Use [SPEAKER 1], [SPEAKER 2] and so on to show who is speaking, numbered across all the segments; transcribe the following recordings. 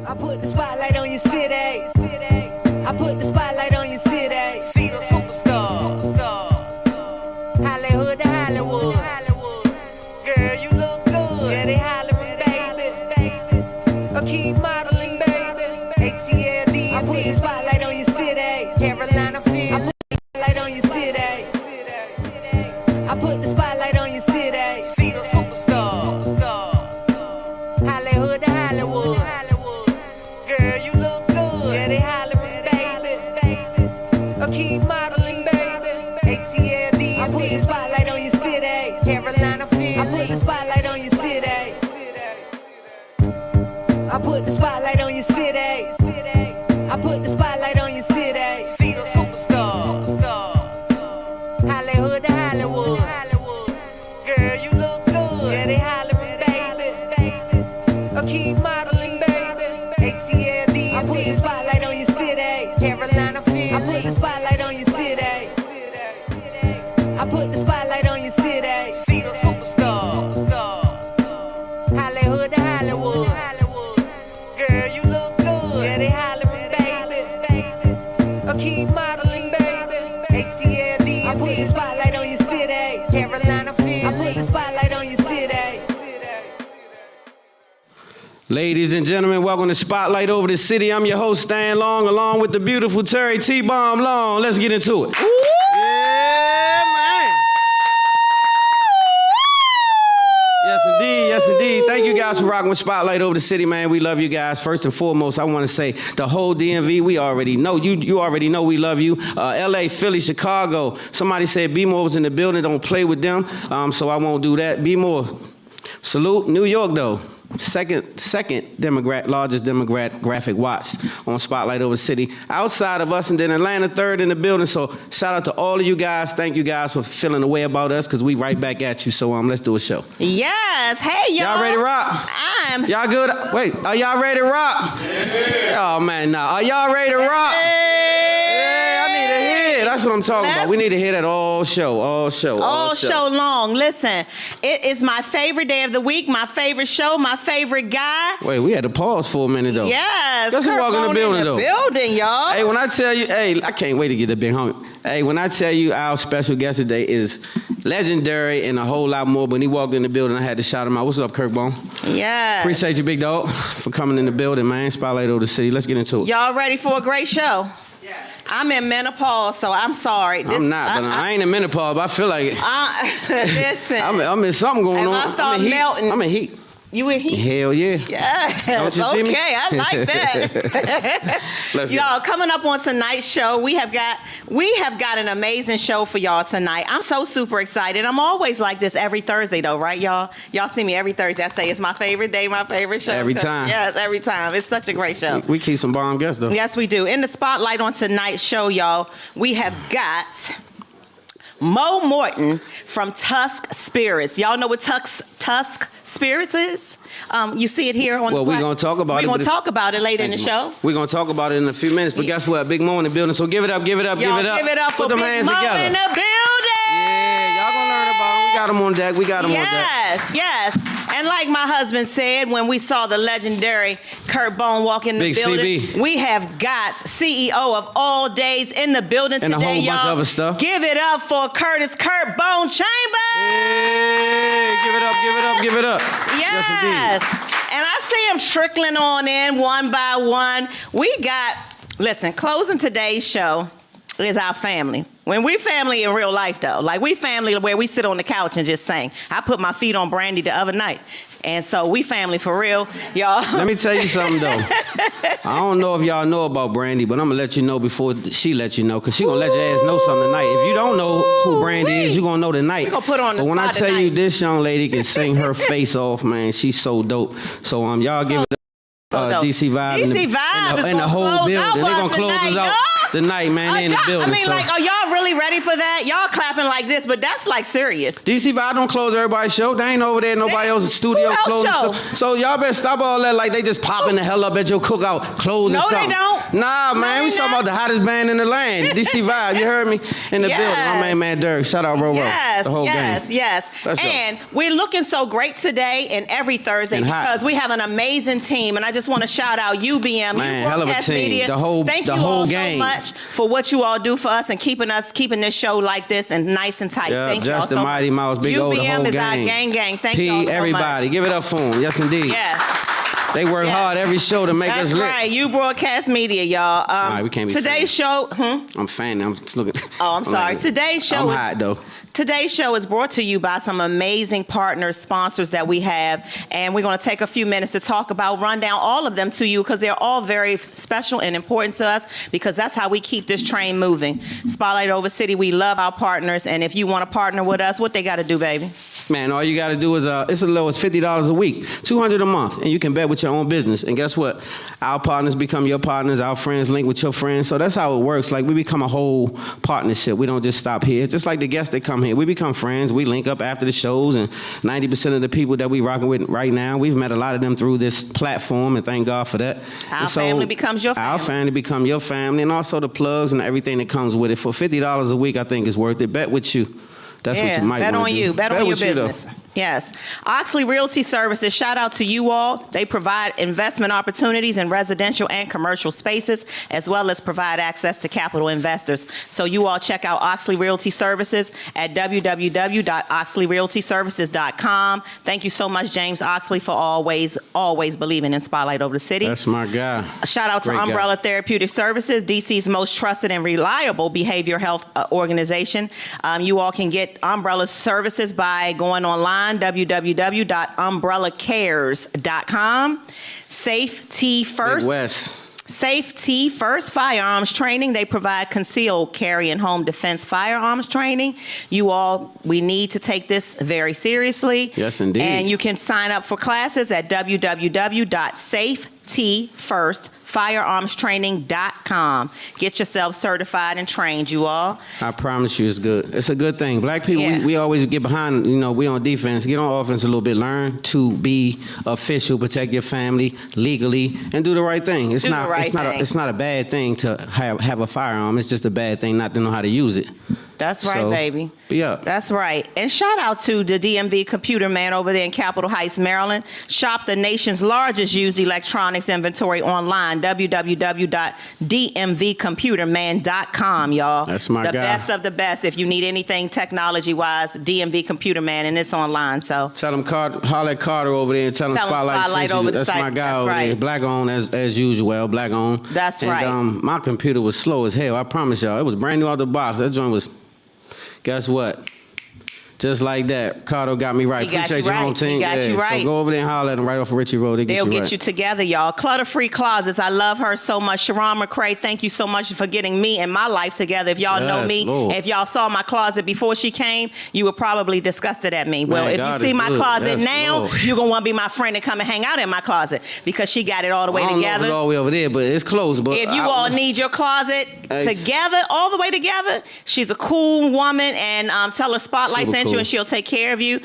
[SPEAKER 1] I put the spotlight on your city. I put the spotlight on your city. See the superstar. Hollywood to Hollywood. Girl, you look good. Yeah, they hollering, baby. I keep modeling, baby. ATLD. I put the spotlight on your city. Carolina Field. I put the spotlight on your city. I put the spotlight on your city. See the superstar. Hollywood to Hollywood. Girl, you look good. Yeah, they hollering, baby. I keep modeling, baby. ATLD. I put the spotlight on your city. Carolina Field. I put the spotlight on your city. I put the spotlight on your city. I put the spotlight on your city. See the superstar. Hollywood to Hollywood. Girl, you look good. Yeah, they hollering, baby. I keep modeling, baby. ATLD. I put the spotlight on your city. Carolina Field. I put the spotlight on your city. I put the spotlight on your city. See the superstar. Hollywood to Hollywood. Girl, you look good. Yeah, they hollering, baby. I keep modeling, baby. ATLD. I put the spotlight on your city. Carolina Field. I put the spotlight on your city.
[SPEAKER 2] Ladies and gentlemen, welcome to Spotlight Over the City. I'm your host, Stan Long, along with the beautiful Terry T-Bomb Long. Let's get into it. Yeah, man. Yes, indeed. Thank you guys for rocking with Spotlight Over the City, man. We love you guys. First and foremost, I want to say the whole DMV, we already know. You already know we love you. LA, Philly, Chicago. Somebody said B-More was in the building. Don't play with them, so I won't do that. B-More. Salute. New York, though. Second largest demographic watched on Spotlight Over the City. Outside of us, and then Atlanta third in the building. So shout out to all of you guys. Thank you guys for feeling the way about us, because we right back at you. So let's do a show.
[SPEAKER 3] Yes. Hey, y'all.
[SPEAKER 2] Y'all ready to rock? Y'all good? Wait, are y'all ready to rock? Yeah. Oh, man, nah. Are y'all ready to rock? Yeah, I need to hear. That's what I'm talking about. We need to hear that all show long.
[SPEAKER 3] Listen, it is my favorite day of the week, my favorite show, my favorite guy.
[SPEAKER 2] Wait, we had to pause for a minute, though.
[SPEAKER 3] Yes.
[SPEAKER 2] Guess who walking in the building, though?
[SPEAKER 3] Y'all.
[SPEAKER 2] Hey, when I tell you, I can't wait to get the big homie. Hey, when I tell you our special guest today is legendary and a whole lot more, when he walked in the building, I had to shout him out. What's up, Kirk Bone?
[SPEAKER 3] Yes.
[SPEAKER 2] Appreciate you, big dog, for coming in the building, man. Spotlight Over the City. Let's get into it.
[SPEAKER 3] Y'all ready for a great show? Yeah. I'm in menopause, so I'm sorry.
[SPEAKER 2] I'm not, but I ain't in menopause, but I feel like it.
[SPEAKER 3] Listen.
[SPEAKER 2] I'm in something going on.
[SPEAKER 3] I start melting.
[SPEAKER 2] I'm in heat.
[SPEAKER 3] You in heat?
[SPEAKER 2] Hell yeah.
[SPEAKER 3] Yes, okay, I like that. Y'all, coming up on tonight's show, we have got an amazing show for y'all tonight. I'm so super excited. I'm always like this every Thursday though, right, y'all? Y'all see me every Thursday. I say it's my favorite day, my favorite show.
[SPEAKER 2] Every time.
[SPEAKER 3] Yes, every time. It's such a great show.
[SPEAKER 2] We keep some bomb guests though.
[SPEAKER 3] Yes, we do. In the spotlight on tonight's show, y'all, we have got Mo Morton from Tusk Spirits. Y'all know what Tusk Spirits is? You see it here on the
[SPEAKER 2] we're going to talk about it.
[SPEAKER 3] We're going to talk about it later in the show.
[SPEAKER 2] We're going to talk about it in a few minutes, but guess what? Big Mo in the building, so give it up.
[SPEAKER 3] Y'all give it up for Big Mo in the building.
[SPEAKER 2] Yeah, y'all going to learn about him. We got him on deck.
[SPEAKER 3] Yes. And like my husband said, when we saw the legendary Kurt Bone walk in the building,
[SPEAKER 2] CB.
[SPEAKER 3] We have got CEO of All Days in the building
[SPEAKER 2] and
[SPEAKER 3] today,
[SPEAKER 2] a whole bunch of other stuff.
[SPEAKER 3] Give it up for Kurt Bone Chambers.
[SPEAKER 2] Hey, give it up.
[SPEAKER 3] Yes. And I see them trickling on in one by one. Listen, closing today's show is our family. When we family in real life, though, like we family where we sit on the couch and just sing. I put my feet on Brandy the other night. And so we family for real, y'all.
[SPEAKER 2] Let me tell you something, though. I don't know if y'all know about Brandy, but I'm going to let you know before she let you know, because she going to let your ass know something tonight. If you don't know who Brandy is, you're going to know tonight.
[SPEAKER 3] We're going to put her on the spot.
[SPEAKER 2] But when I tell
[SPEAKER 3] tonight.
[SPEAKER 2] you this young lady can sing her face off, man, she's so dope. So y'all give it up. DC Vibe in the whole building. They're going to close us out tonight, man. They in the building.
[SPEAKER 3] Are y'all really really ready for that? Y'all clapping like this, but that's like serious.
[SPEAKER 2] DC Vibe don't close everybody's show. They ain't over there. Nobody else's studio
[SPEAKER 3] who else
[SPEAKER 2] closing.
[SPEAKER 3] show?
[SPEAKER 2] So y'all better stop all that. Like they just popping the hell up at your cookout, closing
[SPEAKER 3] No, they
[SPEAKER 2] something.
[SPEAKER 3] don't.
[SPEAKER 2] Nah,
[SPEAKER 3] No,
[SPEAKER 2] man.
[SPEAKER 3] they
[SPEAKER 2] We talking
[SPEAKER 3] not.
[SPEAKER 2] about the hottest band in the land. DC Vibe. You heard me in the
[SPEAKER 3] Yes.
[SPEAKER 2] building. My main man Dirk. Shout out Roro.
[SPEAKER 3] Yes,
[SPEAKER 2] The whole
[SPEAKER 3] yes,
[SPEAKER 2] gang.
[SPEAKER 3] yes.
[SPEAKER 2] Let's go.
[SPEAKER 3] And we're looking so great today and every Thursday
[SPEAKER 2] And hot.
[SPEAKER 3] because we have an amazing team. And I just want to shout out UBM,
[SPEAKER 2] Man,
[SPEAKER 3] you
[SPEAKER 2] hell of a
[SPEAKER 3] Broadcast
[SPEAKER 2] team.
[SPEAKER 3] Media.
[SPEAKER 2] The whole-
[SPEAKER 3] Thank
[SPEAKER 2] the
[SPEAKER 3] you
[SPEAKER 2] whole
[SPEAKER 3] all
[SPEAKER 2] gang.
[SPEAKER 3] so much for what you all do for us and keeping this show like this and nice and tight.
[SPEAKER 2] Yeah,
[SPEAKER 3] Thank you all
[SPEAKER 2] Justin
[SPEAKER 3] so
[SPEAKER 2] Mighty Mouse, Big O, the
[SPEAKER 3] UBM
[SPEAKER 2] whole
[SPEAKER 3] is our
[SPEAKER 2] gang.
[SPEAKER 3] gang. Thank
[SPEAKER 2] P,
[SPEAKER 3] you all so
[SPEAKER 2] everybody.
[SPEAKER 3] much.
[SPEAKER 2] Give it up for them. Yes, indeed.
[SPEAKER 3] Yes.
[SPEAKER 2] They work
[SPEAKER 3] Yes.
[SPEAKER 2] hard every show to make
[SPEAKER 3] That's
[SPEAKER 2] us lit.
[SPEAKER 3] right. You Broadcast Media, y'all.
[SPEAKER 2] All right, we can't be
[SPEAKER 3] Today's show.
[SPEAKER 2] I'm fanning. I'm just looking.
[SPEAKER 3] Oh, I'm sorry.
[SPEAKER 2] like-
[SPEAKER 3] Today's show
[SPEAKER 2] I'm
[SPEAKER 3] is
[SPEAKER 2] hot though.
[SPEAKER 3] Today's show is brought to you by some amazing partners, sponsors that we have, and we're going to take a few minutes to talk about, run down all of them to you because they're all very special and important to us because that's how we keep this train moving. Spotlight Over City, we love our partners, and if you want to partner with us, what they got to do, baby?
[SPEAKER 2] Man, all you got to do is it's as low as $50 a week, $200 a month, and you can bet with your own business. And guess what? Our partners become your partners. Our friends link with your friends. So that's how it works. Like we become a whole partnership. We don't just stop here. Just like the guests that come here, we become friends. We link up after the shows, and 90% of the people that we rocking with right now, we've met a lot of them through this platform, and thank God for that.
[SPEAKER 3] Our
[SPEAKER 2] And so
[SPEAKER 3] family becomes your
[SPEAKER 2] Our
[SPEAKER 3] family.
[SPEAKER 2] family become your family, and also the plugs and everything that comes with it. For $50 a week, I think is worth it. Bet with you. That's what you might
[SPEAKER 3] bet
[SPEAKER 2] wanna
[SPEAKER 3] on
[SPEAKER 2] do.
[SPEAKER 3] you. Bet on your
[SPEAKER 2] with you, though.
[SPEAKER 3] business. Yes. Oxley Realty Services, shout out to you all. They provide investment opportunities in residential and commercial spaces, as well as provide access to capital investors. So you all check out Oxley Realty Services at www.oxleyrealtyservices.com. Thank you so much, James Oxley, for always believing in Spotlight Over the City.
[SPEAKER 2] That's my guy.
[SPEAKER 3] Shout out to
[SPEAKER 2] Great guy.
[SPEAKER 3] Umbrella Therapeutic Services, DC's most trusted and reliable behavioral health organization. You all can get Umbrella services by going online, www.umbrellacares.com. Safety
[SPEAKER 2] Big
[SPEAKER 3] First.
[SPEAKER 2] West.
[SPEAKER 3] Safety First Firearms Training. They provide concealed carry and home defense firearms training. You all, we need to take this very seriously.
[SPEAKER 2] Yes, indeed.
[SPEAKER 3] And you can sign up for classes at www.safetyfirstfirearmstraining.com. Get yourself certified and trained, you all.
[SPEAKER 2] I promise you it's good. It's a good thing. Black people,
[SPEAKER 3] Yeah.
[SPEAKER 2] we always get behind, we on defense. Get on offense a little bit. Learn to be official, protect your family legally, and do the right thing. It's
[SPEAKER 3] Do the
[SPEAKER 2] not
[SPEAKER 3] right thing.
[SPEAKER 2] it's not a bad thing to have a firearm. It's just a bad thing not to know how to use it.
[SPEAKER 3] That's right,
[SPEAKER 2] So,
[SPEAKER 3] baby.
[SPEAKER 2] be up.
[SPEAKER 3] That's right. And shout out to the DMV Computer Man over there in Capitol Heights, Maryland. Shop the nation's largest used electronics inventory online, www.dmvcomputerman.com, y'all.
[SPEAKER 2] That's my
[SPEAKER 3] the
[SPEAKER 2] guy.
[SPEAKER 3] best of the best. If you need anything technology-wise, DMV Computer Man, and it's online. So
[SPEAKER 2] Tell him holler at Carter over there and tell him
[SPEAKER 3] Tell him
[SPEAKER 2] Spotlight
[SPEAKER 3] Spotlight
[SPEAKER 2] sent you.
[SPEAKER 3] over the
[SPEAKER 2] That's
[SPEAKER 3] site.
[SPEAKER 2] my guy
[SPEAKER 3] That's
[SPEAKER 2] over
[SPEAKER 3] right.
[SPEAKER 2] there. Black owned as usual. Black owned.
[SPEAKER 3] That's
[SPEAKER 2] and,
[SPEAKER 3] right.
[SPEAKER 2] My computer was slow as hell. I promise y'all. It was brand new out the box. That joint was. Guess what? Just like that, Carter got me right.
[SPEAKER 3] He got
[SPEAKER 2] Appreciate
[SPEAKER 3] you
[SPEAKER 2] your home
[SPEAKER 3] right.
[SPEAKER 2] team.
[SPEAKER 3] He got you right.
[SPEAKER 2] So go over there and holler at them right off of Ritchie Road.
[SPEAKER 3] they'll
[SPEAKER 2] you
[SPEAKER 3] get
[SPEAKER 2] right.
[SPEAKER 3] you together, y'all. Clutter-free closets. I love her so much. Sharon McCray, thank you so much for getting me and my life together. If y'all know
[SPEAKER 2] Yes,
[SPEAKER 3] me,
[SPEAKER 2] Lord.
[SPEAKER 3] if y'all saw my closet before she came, you were probably disgusted at me. Well,
[SPEAKER 2] Man,
[SPEAKER 3] if
[SPEAKER 2] God
[SPEAKER 3] you see
[SPEAKER 2] is
[SPEAKER 3] my
[SPEAKER 2] good.
[SPEAKER 3] closet
[SPEAKER 2] Yes,
[SPEAKER 3] now,
[SPEAKER 2] Lord.
[SPEAKER 3] you're going to want to be my friend and come and hang out in my closet because she got it all the way
[SPEAKER 2] I don't know if
[SPEAKER 3] together.
[SPEAKER 2] it's all the way over there, but it's close. But
[SPEAKER 3] If you all need your closet together, all the way together, she's a cool woman, and tell her Spotlight
[SPEAKER 2] Super
[SPEAKER 3] sent you,
[SPEAKER 2] cool.
[SPEAKER 3] and she'll take care of you.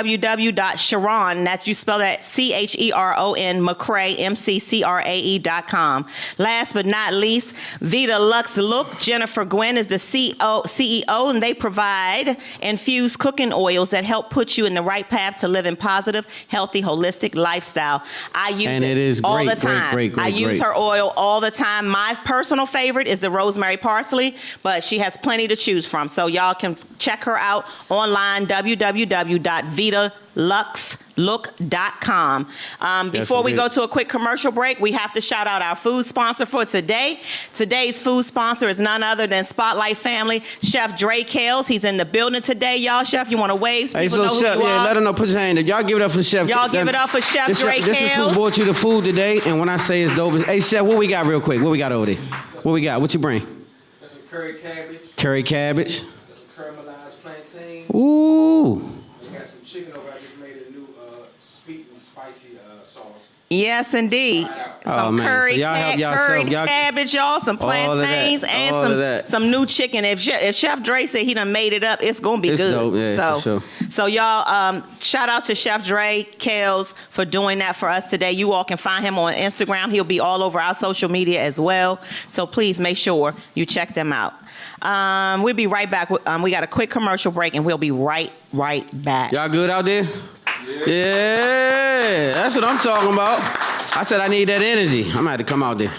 [SPEAKER 3] www.Sharon, that you spell that CHERON, McCrae, MCCRAE.com. Last but not least, Vita Lux Look. Jennifer Gwynn is the CEO, and they provide infused cooking oils that help put you in the right path to live in positive, healthy, holistic lifestyle. I use
[SPEAKER 2] And it is
[SPEAKER 3] all
[SPEAKER 2] great,
[SPEAKER 3] the
[SPEAKER 2] great,
[SPEAKER 3] time.
[SPEAKER 2] great,
[SPEAKER 3] I use
[SPEAKER 2] great.
[SPEAKER 3] her oil all the time. My personal favorite is the rosemary parsley, but she has plenty to choose from. So y'all can check her out online, www.vitaluxlook.com. Before we
[SPEAKER 2] indeed.
[SPEAKER 3] go to a quick commercial break, we have to shout out our food sponsor for today. Today's food sponsor is none other than Spotlight Family, Chef Dre Kales. He's in the building today, y'all. Chef, you want to wave so
[SPEAKER 2] Hey,
[SPEAKER 3] people
[SPEAKER 2] so
[SPEAKER 3] know who
[SPEAKER 2] Chef,
[SPEAKER 3] you
[SPEAKER 2] yeah,
[SPEAKER 3] are?
[SPEAKER 2] let them know. Put your hand up. Y'all give it up for Chef.
[SPEAKER 3] Y'all give it up for Chef Dre
[SPEAKER 2] This is who
[SPEAKER 3] Kales.
[SPEAKER 2] brought you the food today, and when I say it's dope, hey, Chef, what we got real quick? What we got over there? What we got? What you bring?
[SPEAKER 4] That's some curry cabbage.
[SPEAKER 2] Curry cabbage.
[SPEAKER 4] That's some caramelized plantain.
[SPEAKER 2] Ooh.
[SPEAKER 4] We got some chicken over. I just made a new sweet and spicy sauce.
[SPEAKER 3] Yes, indeed. Some
[SPEAKER 2] man.
[SPEAKER 3] curry,
[SPEAKER 2] So y'all help yourself.
[SPEAKER 3] curried
[SPEAKER 2] Y'all-
[SPEAKER 3] cabbage, y'all. Some
[SPEAKER 2] All of that.
[SPEAKER 3] plantains
[SPEAKER 2] All of
[SPEAKER 3] and
[SPEAKER 2] that.
[SPEAKER 3] some new chicken. If Chef Dre said he done made it up, it's gonna be
[SPEAKER 2] It's
[SPEAKER 3] good.
[SPEAKER 2] dope, yeah,
[SPEAKER 3] so,
[SPEAKER 2] for sure.
[SPEAKER 3] So y'all, shout out to Chef Dre Kels for doing that for us today. You all can find him on Instagram. He'll be all over our social media as well. So please make sure you check them out. We'll be right back. We got a quick commercial break, and we'll be right back.
[SPEAKER 2] Y'all good out there? Yeah, that's what I'm talking about. I said I need that energy. I'm gonna have to come out there.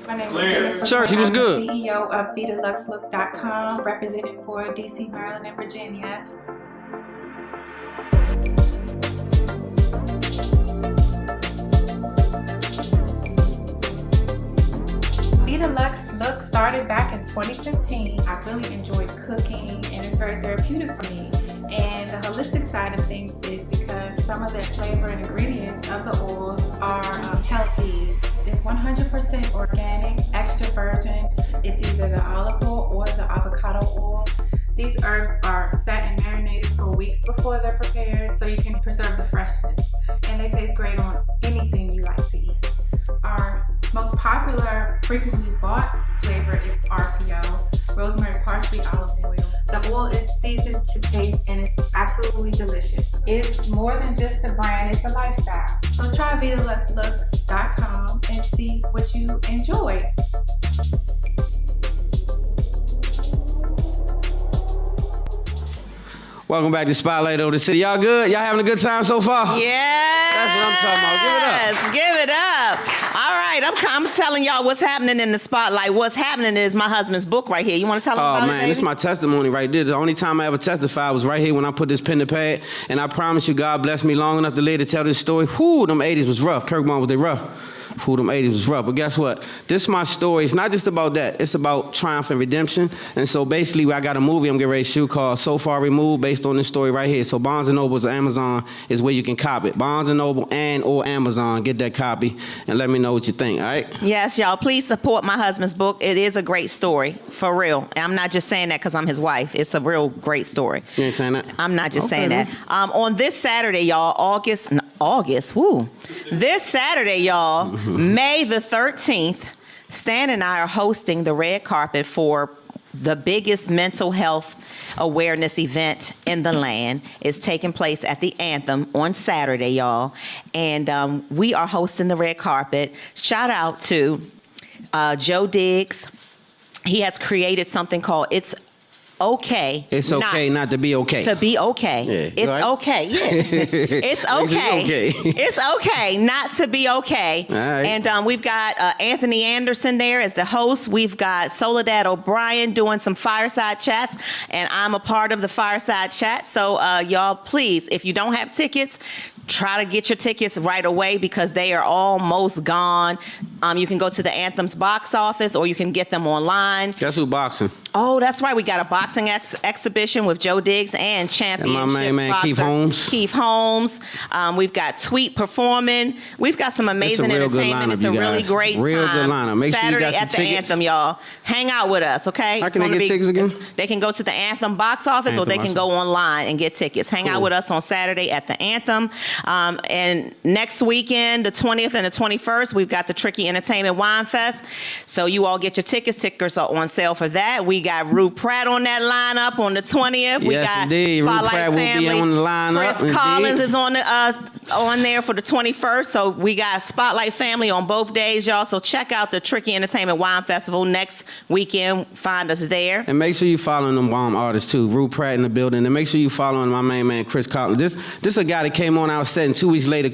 [SPEAKER 5] My name is Jennifer.
[SPEAKER 2] Church, he was
[SPEAKER 5] I'm
[SPEAKER 2] good.
[SPEAKER 5] the CEO of VitaLuxLook.com, representing for DC, Maryland, and Virginia. VitaLux Look started back in 2015. I really enjoyed cooking, and it's very therapeutic for me. And the holistic side of things is because some of the flavor and ingredients of the oils are healthy. It's 100% organic, extra virgin. It's either the olive oil or the avocado oil. These herbs are set and marinated for weeks before they're prepared, so you can preserve the freshness. And they taste great on anything you like to eat. Our most popular, frequently bought flavor is RPO, rosemary, parsley, olive oil. The oil is seasoned to taste, and it's absolutely delicious. It's more than just a brand, it's a lifestyle. So try VitaLuxLook.com and see what you enjoy.
[SPEAKER 2] Welcome back to Spotlight Over the City. Y'all good? Y'all having a good time so far?
[SPEAKER 3] Yes.
[SPEAKER 2] That's what I'm talking about. Give it up.
[SPEAKER 3] Give it up. All right, I'm telling y'all what's happening in the spotlight. What's happening is my husband's book right here. You want to tell them
[SPEAKER 2] Oh
[SPEAKER 3] about it,
[SPEAKER 2] man,
[SPEAKER 3] baby?
[SPEAKER 2] this is my testimony right there. The only time I ever testified was right here when I put this pen to pad. And I promise you, God blessed me long enough to live to tell this story. Whoo, them 80s was rough. Kirkman was they rough. Whoo, them 80s was rough. But guess what? This is my story. It's not just about that. It's about triumph and redemption. And so basically, I got a movie I'm getting ready to shoot called So Far Removed based on this story right here. So Barnes & Noble's Amazon is where you can cop it. Barnes & Noble and or Amazon. Get that copy and let me know what you think, all right?
[SPEAKER 3] Yes, y'all, please support my husband's book. It is a great story, for real. And I'm not just saying that because I'm his wife. It's a real great story.
[SPEAKER 2] You ain't saying that?
[SPEAKER 3] I'm not just saying
[SPEAKER 2] man.
[SPEAKER 3] that. On this Saturday, y'all, This Saturday, y'all, May the 13th, Stan and I are hosting the red carpet for the biggest mental health awareness event in the land. It's taking place at the Anthem on Saturday, y'all. And we are hosting the red carpet. Shout out to Joe Diggs. He has created something called It's Okay.
[SPEAKER 2] It's okay not to be okay.
[SPEAKER 3] To be okay.
[SPEAKER 2] Yeah,
[SPEAKER 3] It's
[SPEAKER 2] right?
[SPEAKER 3] okay. Yeah. It's okay.
[SPEAKER 2] okay.
[SPEAKER 3] It's okay not to be okay.
[SPEAKER 2] All right.
[SPEAKER 3] And we've got Anthony Anderson there as the host. We've got Soledad O'Brien doing some fireside chats, and I'm a part of the fireside chat. So y'all, please, if you don't have tickets, try to get your tickets right away because they are almost gone. You can go to the Anthem's box office or you can get them online.
[SPEAKER 2] Guess who boxing?
[SPEAKER 3] Oh, that's right. We got a boxing exhibition with Joe Diggs and championship
[SPEAKER 2] And my main man,
[SPEAKER 3] boxer
[SPEAKER 2] Keith Holmes.
[SPEAKER 3] Keith Holmes. We've got Tweet performing. We've got some amazing
[SPEAKER 2] real good
[SPEAKER 3] entertainment.
[SPEAKER 2] lineup,
[SPEAKER 3] It's a
[SPEAKER 2] you
[SPEAKER 3] really
[SPEAKER 2] guys.
[SPEAKER 3] great
[SPEAKER 2] Real
[SPEAKER 3] time.
[SPEAKER 2] good lineup. Make sure you
[SPEAKER 3] Saturday
[SPEAKER 2] got your
[SPEAKER 3] at the
[SPEAKER 2] tickets.
[SPEAKER 3] Anthem, y'all. Hang out with us, okay?
[SPEAKER 2] How
[SPEAKER 3] It's
[SPEAKER 2] can they
[SPEAKER 3] gonna
[SPEAKER 2] get tickets again?
[SPEAKER 3] They can go to the Anthem box office or
[SPEAKER 2] Anthem
[SPEAKER 3] they can
[SPEAKER 2] box
[SPEAKER 3] go online and get tickets. Hang out
[SPEAKER 2] Cool.
[SPEAKER 3] with us on Saturday at the Anthem. And next weekend, the 20th and the 21st, we've got the Tricky Entertainment Wine Fest. So you all get your tickets. Tickets are on sale for that. We got Rue Pratt on that lineup on the 20th. We
[SPEAKER 2] Yes,
[SPEAKER 3] got
[SPEAKER 2] indeed. Rue
[SPEAKER 3] Spotlight
[SPEAKER 2] Pratt will be
[SPEAKER 3] Family.
[SPEAKER 2] on the lineup,
[SPEAKER 3] Chris
[SPEAKER 2] indeed.
[SPEAKER 3] Collins is on there for the 21st. So we got Spotlight Family on both days, y'all. So check out the Tricky Entertainment Wine Festival next weekend. Find us there.
[SPEAKER 2] And make sure you following them bomb artists too. Rue Pratt in the building. And make sure you following my main man, Chris Collins. This a guy that came on our set and 2 weeks later,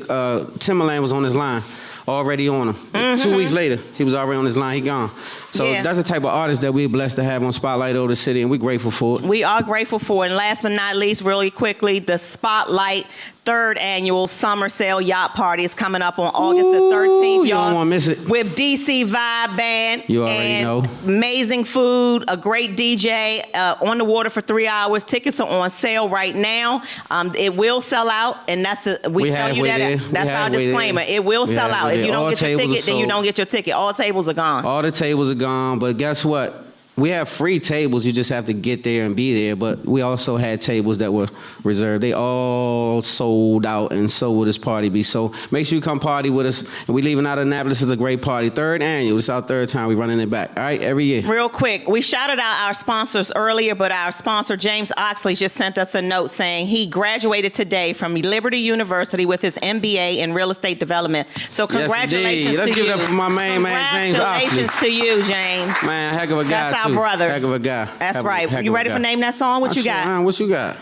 [SPEAKER 2] Timberland was on his line. Already on him.
[SPEAKER 3] Mm-hmm.
[SPEAKER 2] 2 weeks later, he was already on his line. He gone. So
[SPEAKER 3] Yeah.
[SPEAKER 2] that's the type of artist that we're blessed to have on Spotlight Over the City, and we're grateful for it.
[SPEAKER 3] We are grateful for it. And last but not least, really quickly, the Spotlight 3rd Annual Summer Sail Yacht Party is coming up on August the 13th,
[SPEAKER 2] you
[SPEAKER 3] y'all.
[SPEAKER 2] don't wanna miss it.
[SPEAKER 3] With DC Vibe Band.
[SPEAKER 2] You already
[SPEAKER 3] and
[SPEAKER 2] know.
[SPEAKER 3] Amazing food, a great DJ, on the water for 3 hours. Tickets are on sale right now. It will sell out, and we tell you that. That's our disclaimer. It will sell out. If you don't get your ticket, then you don't get your ticket. All tables are gone.
[SPEAKER 2] All the tables are gone, but guess what? We have free tables. You just have to get there and be there. But we also had tables that were reserved. They all sold out, and so will this party be. So make sure you come party with us. And we leaving out of Annapolis. It's a great party. 3rd annual. It's our 3rd time. We running it back. All right, every year.
[SPEAKER 3] Real quick, we shouted out our sponsors earlier, but our sponsor, James Oxley, just sent us a note saying he graduated today from Liberty University with his MBA in real estate development. So congratulations
[SPEAKER 2] indeed. Let's
[SPEAKER 3] to
[SPEAKER 2] give
[SPEAKER 3] you.
[SPEAKER 2] it up for my main man, James Oxley.
[SPEAKER 3] Congratulations to you, James.
[SPEAKER 2] Man, heck of a guy,
[SPEAKER 3] That's our
[SPEAKER 2] too.
[SPEAKER 3] brother.
[SPEAKER 2] Heck of a guy.
[SPEAKER 3] That's
[SPEAKER 2] Heck
[SPEAKER 3] right.
[SPEAKER 2] of
[SPEAKER 3] You
[SPEAKER 2] a
[SPEAKER 3] ready
[SPEAKER 2] guy.
[SPEAKER 3] for Name That Song? What you got?
[SPEAKER 2] What you got?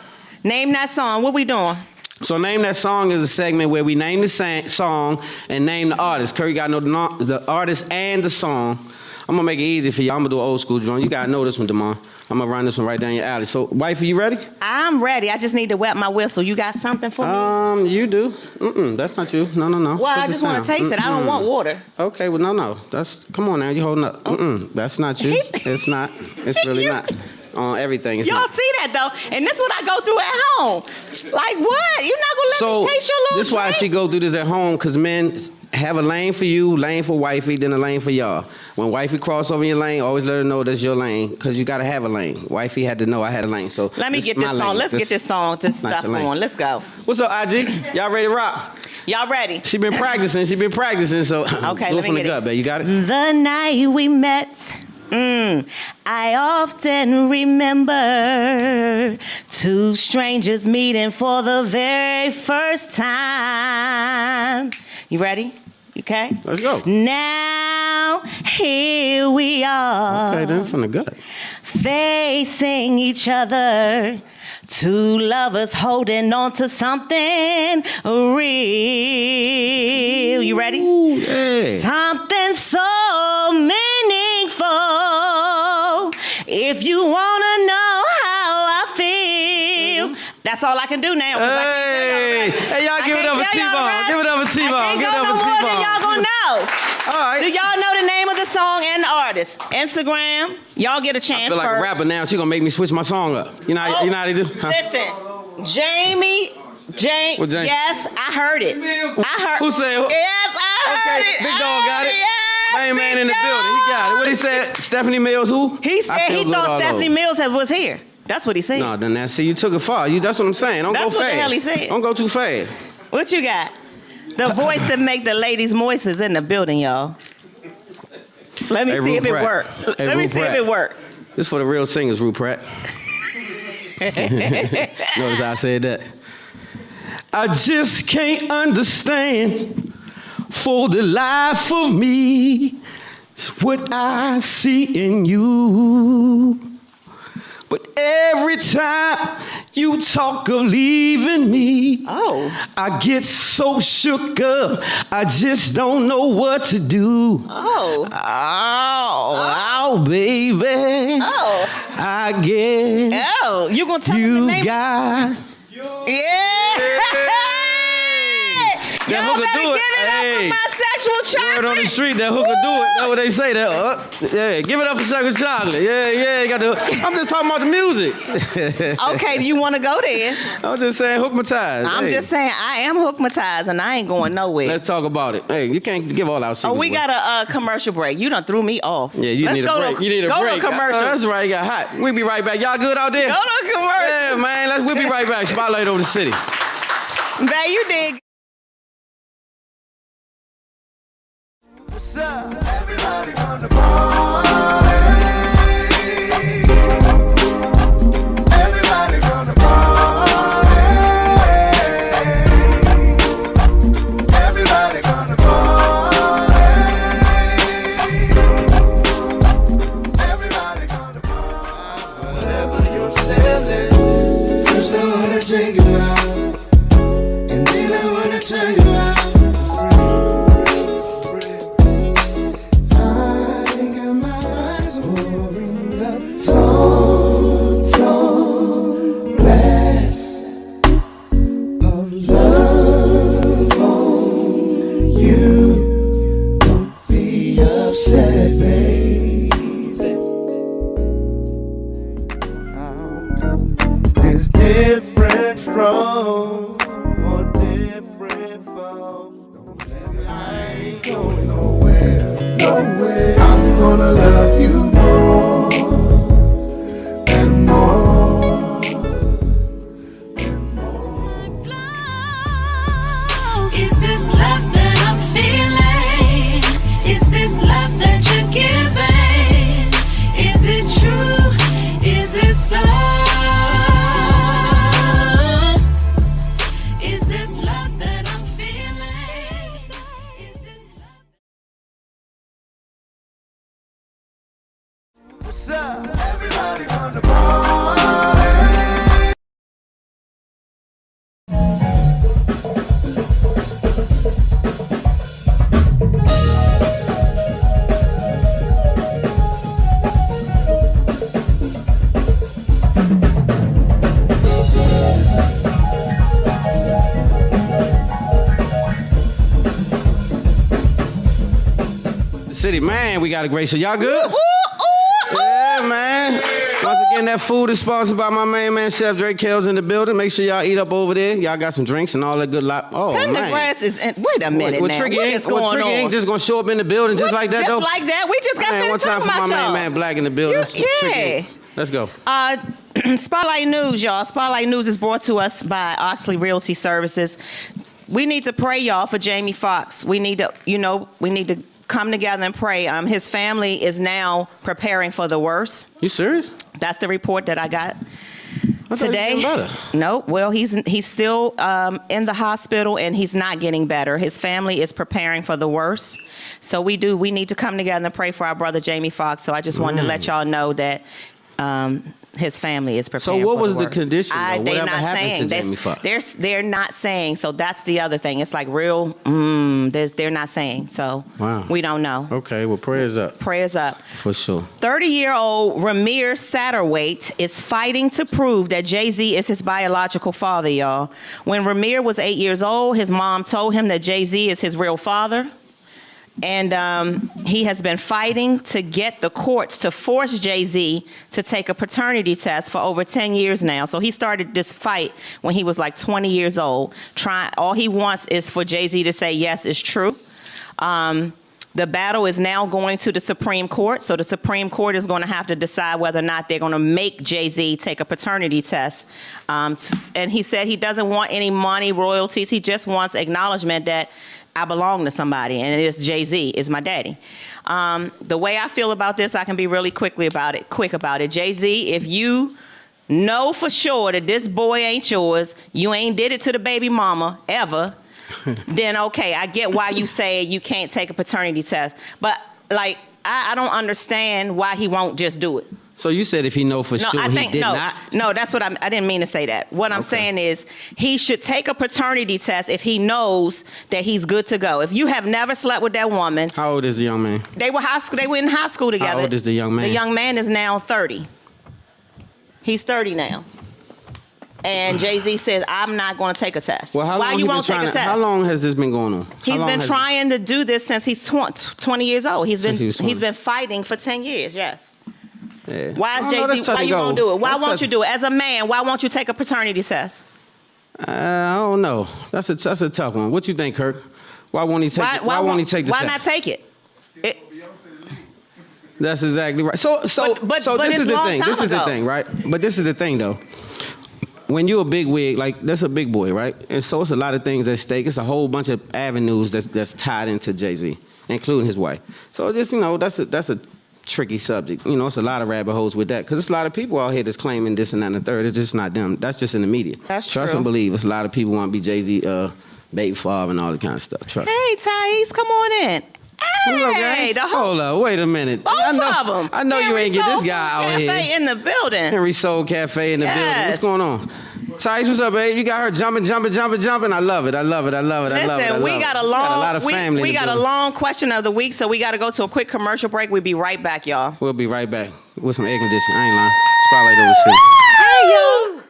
[SPEAKER 3] Name That Song. What we doing?
[SPEAKER 2] So Name That Song is a segment where we name the song and name the artist. Curry got to know the artist and the song. I'm going to make it easy for you. I'm going to do an old school joint. You got to know this one, Damon. I'm going to run this one right down your alley. So, wifey, you ready?
[SPEAKER 3] I'm ready. I just need to wet my whistle. You got something for me?
[SPEAKER 2] You do. That's not you. No.
[SPEAKER 3] Well,
[SPEAKER 2] Put
[SPEAKER 3] I
[SPEAKER 2] this
[SPEAKER 3] just want to
[SPEAKER 2] down.
[SPEAKER 3] taste it. I don't want water.
[SPEAKER 2] Okay, well, no. Come on now. You holding up. That's not you. It's not. It's really not. On everything. It's
[SPEAKER 3] Y'all
[SPEAKER 2] not.
[SPEAKER 3] see that, though? And this is what I go through at home. Like, what? You're not going to let me taste your little
[SPEAKER 2] this is why
[SPEAKER 3] drink?
[SPEAKER 2] she go do this at home, because men have a lane for you, lane for wifey, then a lane for y'all. When wifey cross over your lane, always let her know that's your lane, because you got to have a lane. Wifey had to know I had a lane. So
[SPEAKER 3] Let me
[SPEAKER 2] this
[SPEAKER 3] get
[SPEAKER 2] my
[SPEAKER 3] this song.
[SPEAKER 2] lane.
[SPEAKER 3] Let's get this song to
[SPEAKER 2] not
[SPEAKER 3] stuff
[SPEAKER 2] your lane.
[SPEAKER 3] going. Let's go.
[SPEAKER 2] What's up, IG? Y'all ready to rock?
[SPEAKER 3] Y'all ready?
[SPEAKER 2] She been practicing, so
[SPEAKER 3] Okay,
[SPEAKER 2] do
[SPEAKER 3] let
[SPEAKER 2] it from
[SPEAKER 3] me
[SPEAKER 2] the
[SPEAKER 3] get
[SPEAKER 2] gut,
[SPEAKER 3] it.
[SPEAKER 2] babe. You got it?
[SPEAKER 3] The night we met, I often remember two strangers meeting for the very first time. You ready? Okay?
[SPEAKER 2] Let's go.
[SPEAKER 3] Now, here we are.
[SPEAKER 2] Okay, then from the gut.
[SPEAKER 3] Facing each other, two lovers holding on to something real. You ready?
[SPEAKER 2] Ooh, yeah.
[SPEAKER 3] Something so meaningful. If you wanna know how I feel, that's all I can do now. 'cause I can't tell y'all the rest.
[SPEAKER 2] Hey, y'all
[SPEAKER 3] I
[SPEAKER 2] give it
[SPEAKER 3] can't
[SPEAKER 2] up for
[SPEAKER 3] tell y'all the
[SPEAKER 2] T-Bone.
[SPEAKER 3] rest.
[SPEAKER 2] Give it up for T-Bone.
[SPEAKER 3] I can't
[SPEAKER 2] Give it
[SPEAKER 3] go
[SPEAKER 2] up
[SPEAKER 3] no
[SPEAKER 2] for
[SPEAKER 3] more than
[SPEAKER 2] T-Bone.
[SPEAKER 3] y'all gonna know.
[SPEAKER 2] All right.
[SPEAKER 3] Do y'all know the name of the song and the artist? Instagram. Y'all get a
[SPEAKER 2] I
[SPEAKER 3] chance
[SPEAKER 2] feel like
[SPEAKER 3] first.
[SPEAKER 2] a rapper now. She gonna make me switch my song up. You know how they do? Huh?
[SPEAKER 3] Listen, Jamie.
[SPEAKER 2] What Jamie?
[SPEAKER 3] Yes, I heard it. I heard.
[SPEAKER 2] Who said who?
[SPEAKER 3] Yes, I heard
[SPEAKER 2] Okay,
[SPEAKER 3] it.
[SPEAKER 2] Big
[SPEAKER 3] I
[SPEAKER 2] Dog got
[SPEAKER 3] heard
[SPEAKER 2] it.
[SPEAKER 3] Yes,
[SPEAKER 2] Main man
[SPEAKER 3] Big
[SPEAKER 2] in the
[SPEAKER 3] Dog.
[SPEAKER 2] building. He got it. What he said? Stephanie Mills who?
[SPEAKER 3] He
[SPEAKER 2] I
[SPEAKER 3] said
[SPEAKER 2] feel
[SPEAKER 3] he
[SPEAKER 2] good all
[SPEAKER 3] thought Stephanie
[SPEAKER 2] over.
[SPEAKER 3] Mills was here. That's what he said.
[SPEAKER 2] No, then see, you took it far. That's what I'm saying. Don't
[SPEAKER 3] That's
[SPEAKER 2] go
[SPEAKER 3] what the
[SPEAKER 2] fast.
[SPEAKER 3] hell he said.
[SPEAKER 2] Don't go too fast.
[SPEAKER 3] What you got? The voice that make the ladies moist is in the building, y'all. Let me
[SPEAKER 2] Hey,
[SPEAKER 3] see
[SPEAKER 2] Rue
[SPEAKER 3] if it
[SPEAKER 2] Pratt.
[SPEAKER 3] worked.
[SPEAKER 2] Hey,
[SPEAKER 3] Let me
[SPEAKER 2] Rue
[SPEAKER 3] see if
[SPEAKER 2] Pratt.
[SPEAKER 3] it worked.
[SPEAKER 2] This for the real singers, Rue Pratt. Notice how I said that. I just can't understand for the life of me what I see in you. But every time you talk of leaving me, I get so shook up, I just don't know what to do. Oh, baby. I guess
[SPEAKER 3] You gonna tell me the
[SPEAKER 2] you
[SPEAKER 3] name?
[SPEAKER 2] got.
[SPEAKER 3] Yeah.
[SPEAKER 2] That
[SPEAKER 3] Y'all
[SPEAKER 2] hooker
[SPEAKER 3] better
[SPEAKER 2] do it.
[SPEAKER 3] give it up
[SPEAKER 2] Hey.
[SPEAKER 3] for my sexual
[SPEAKER 2] Word on the
[SPEAKER 3] chocolate.
[SPEAKER 2] street, that hooker do it. That's what they say. Yeah, give it up for Sugar Chocolate. Yeah, you got to. I'm just talking about the music.
[SPEAKER 3] Okay, do you want to go there?
[SPEAKER 2] I'm just saying, hookmatized.
[SPEAKER 3] I'm
[SPEAKER 2] Hey,
[SPEAKER 3] just saying I am hookmatized and I ain't going nowhere.
[SPEAKER 2] Let's talk about it. Hey, you can't give all our secrets.
[SPEAKER 3] Oh, we
[SPEAKER 2] away.
[SPEAKER 3] got a commercial break. You done threw me off.
[SPEAKER 2] Yeah, you
[SPEAKER 3] Let's
[SPEAKER 2] need a
[SPEAKER 3] go
[SPEAKER 2] break.
[SPEAKER 3] To,
[SPEAKER 2] You need a
[SPEAKER 3] go
[SPEAKER 2] break.
[SPEAKER 3] to commercial.
[SPEAKER 2] Oh, that's right. You got hot. We'll be right back. Y'all good out there?
[SPEAKER 3] Go to commercial.
[SPEAKER 2] Yeah, man. We'll be right back. Spotlight over the city.
[SPEAKER 3] Babe, you did.
[SPEAKER 6] What's up? Everybody gonna party. Everybody gonna party. Everybody gonna party. Everybody gonna party. Whatever you're selling, first I wanna take you out, and then I wanna turn you out. Upset, baby. There's different strokes for different folks. I ain't going nowhere, nowhere. I'm gonna love you more.
[SPEAKER 2] City. Man, we got a great show. Y'all good? Yeah, man. Once again, that food is sponsored by my main man, Chef Drake Kells in the building. Make sure y'all eat up over there. Y'all got some drinks and all that good lot. Oh, man.
[SPEAKER 3] Pendergrass is in, wait a minute now.
[SPEAKER 2] Tricky
[SPEAKER 3] What
[SPEAKER 2] ain't,
[SPEAKER 3] is going
[SPEAKER 2] Tricky
[SPEAKER 3] on?
[SPEAKER 2] ain't just gonna show up in the building just like that,
[SPEAKER 3] Just
[SPEAKER 2] though?
[SPEAKER 3] like that? We just got
[SPEAKER 2] Man,
[SPEAKER 3] finished
[SPEAKER 2] one time
[SPEAKER 3] talking
[SPEAKER 2] for my
[SPEAKER 3] about
[SPEAKER 2] main
[SPEAKER 3] y'all.
[SPEAKER 2] man Black in the building.
[SPEAKER 3] Yeah.
[SPEAKER 2] Let's go.
[SPEAKER 3] Spotlight News, y'all. Spotlight News is brought to us by Oxley Realty Services. We need to pray, y'all, for Jamie Foxx. We need to, come together and pray. His family is now preparing for the worst.
[SPEAKER 2] You serious?
[SPEAKER 3] That's the report that I got
[SPEAKER 2] I thought
[SPEAKER 3] today.
[SPEAKER 2] he was getting better.
[SPEAKER 3] No, well, he's still in the hospital and he's not getting better. His family is preparing for the worst. So we need to come together and pray for our brother Jamie Foxx. So I just wanted to let y'all know that his family is preparing.
[SPEAKER 2] So what
[SPEAKER 3] for
[SPEAKER 2] was the
[SPEAKER 3] worst.
[SPEAKER 2] condition, though?
[SPEAKER 3] They're
[SPEAKER 2] Whatever
[SPEAKER 3] not
[SPEAKER 2] happened to
[SPEAKER 3] saying.
[SPEAKER 2] Jamie Foxx?
[SPEAKER 3] They're not saying. So that's the other thing. It's like real. They're not saying. So
[SPEAKER 2] Wow.
[SPEAKER 3] we don't know.
[SPEAKER 2] Okay, well, prayers up.
[SPEAKER 3] Prayers up.
[SPEAKER 2] For sure.
[SPEAKER 3] 30-year-old Ramir Satterwhite is fighting to prove that Jay-Z is his biological father, y'all. When Ramir was 8 years old, his mom told him that Jay-Z is his real father. And he has been fighting to get the courts to force Jay-Z to take a paternity test for over 10 years now. So he started this fight when he was like 20 years old. All he wants is for Jay-Z to say, yes, it's true. The battle is now going to the Supreme Court. So the Supreme Court is going to have to decide whether or not they're going to make Jay-Z take a paternity test. And he said he doesn't want any money, royalties. He just wants acknowledgement that I belong to somebody, and it is Jay-Z, is my daddy. The way I feel about this, I can be really quick about it. Jay-Z, if you know for sure that this boy ain't yours, you ain't did it to the baby mama ever, then okay, I get why you say you can't take a paternity test. But like, I don't understand why he won't just do it.
[SPEAKER 2] So you said if he know for sure he did not?
[SPEAKER 3] No, that's what I didn't mean to say that. What I'm saying is he should take a paternity test if he knows that he's good to go. If you have never slept with that woman.
[SPEAKER 2] How old is the young man?
[SPEAKER 3] They were in high school together.
[SPEAKER 2] How old is the young man?
[SPEAKER 3] The young man is now 30. He's 30 now. And Jay-Z says, I'm not going to take a test.
[SPEAKER 2] Well,
[SPEAKER 3] why you won't take a test?
[SPEAKER 2] How long has this been going on?
[SPEAKER 3] He's been trying to do this since he's 20 years old. He's been fighting for 10 years, yes.
[SPEAKER 2] Yeah.
[SPEAKER 3] Why is Jay-Z, why you won't do it? Why won't you do it? As a man, why won't you take a paternity test?
[SPEAKER 2] I don't know. That's a tough one. What you think, Kirk? Why won't he take why won't he take the test?
[SPEAKER 3] Why not take it?
[SPEAKER 2] That's exactly right. So this is the thing. This is the thing, right? But this is the thing, though. When you're a big wig, like, that's a big boy, right? And so it's a lot of things at stake. It's a whole bunch of avenues that's tied into Jay-Z, including his wife. So just, that's a tricky subject. It's a lot of rabbit holes with that, because there's a lot of people out here that's claiming this and that and the third. It's just not them. That's just in the media.
[SPEAKER 3] That's
[SPEAKER 2] Trust
[SPEAKER 3] true.
[SPEAKER 2] and believe. There's a lot of people want to be Jay-Z, baby father and all that kind of stuff. Trust.
[SPEAKER 3] Hey, Thais, come on in.
[SPEAKER 2] What's up,
[SPEAKER 3] Hey,
[SPEAKER 2] gang? Hold up, wait a minute.
[SPEAKER 3] Both of them.
[SPEAKER 2] I know you ain't get this guy out here.
[SPEAKER 3] Cafe in the building.
[SPEAKER 2] Henry Soul Cafe in the building. What's going on? Thais, what's up, babe? You got her jumping. I love it.
[SPEAKER 3] Listen, we got a
[SPEAKER 2] lot of family.
[SPEAKER 3] We got a long question of the week, so we got to go to a quick commercial break. We'll be right back, y'all.
[SPEAKER 2] We'll be right back with some air conditioning. I ain't lying. Spotlight over the city.
[SPEAKER 3] Hey, y'all.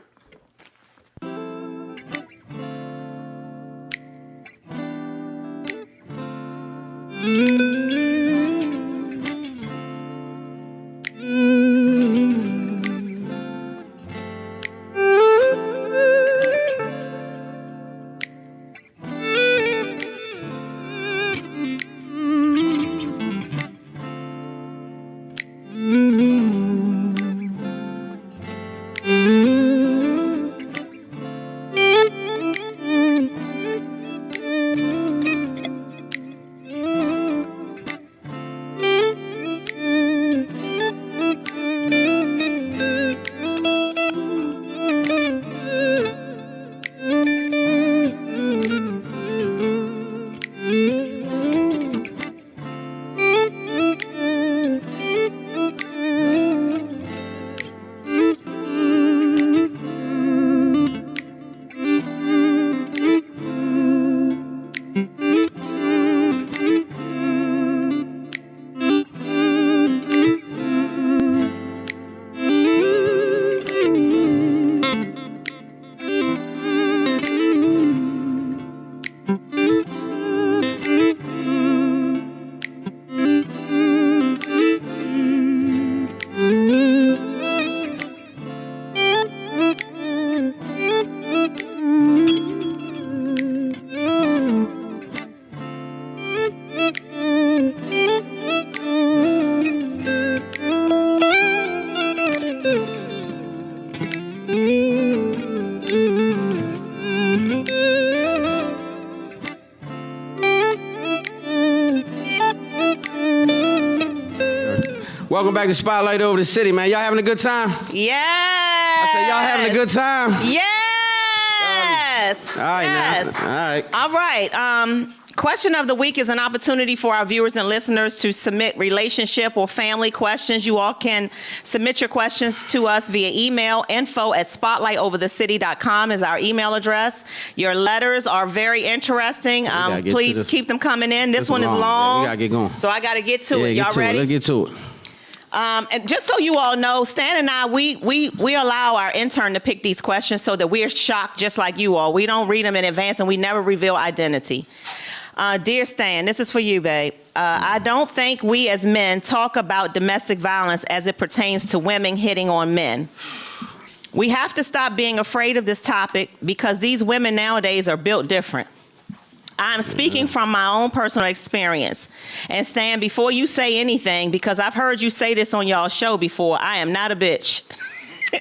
[SPEAKER 2] Welcome back to Spotlight Over the City, man. Y'all having a good time?
[SPEAKER 3] Yes.
[SPEAKER 2] I said y'all having a good time?
[SPEAKER 3] Yes.
[SPEAKER 2] All right,
[SPEAKER 3] Yes.
[SPEAKER 2] now. All right.
[SPEAKER 3] All right. Question of the week is an opportunity for our viewers and listeners to submit relationship or family questions. You all can submit your questions to us via email. info@spotlightoverthecity.com is our email address. Your letters are very interesting.
[SPEAKER 2] gotta get to
[SPEAKER 3] Please
[SPEAKER 2] this.
[SPEAKER 3] keep them coming in. This
[SPEAKER 2] This
[SPEAKER 3] one is
[SPEAKER 2] long.
[SPEAKER 3] long.
[SPEAKER 2] We gotta get going.
[SPEAKER 3] So I got to get to it.
[SPEAKER 2] Yeah,
[SPEAKER 3] Y'all ready?
[SPEAKER 2] Let's get to it.
[SPEAKER 3] And just so you all know, Stan and I, we allow our intern to pick these questions so that we're shocked just like you all. We don't read them in advance and we never reveal identity. Dear Stan, this is for you, babe. I don't think we as men talk about domestic violence as it pertains to women hitting on men. We have to stop being afraid of this topic because these women nowadays are built different. I'm speaking from my own personal experience. And Stan, before you say anything, because I've heard you say this on y'all's show before, I am not a bitch.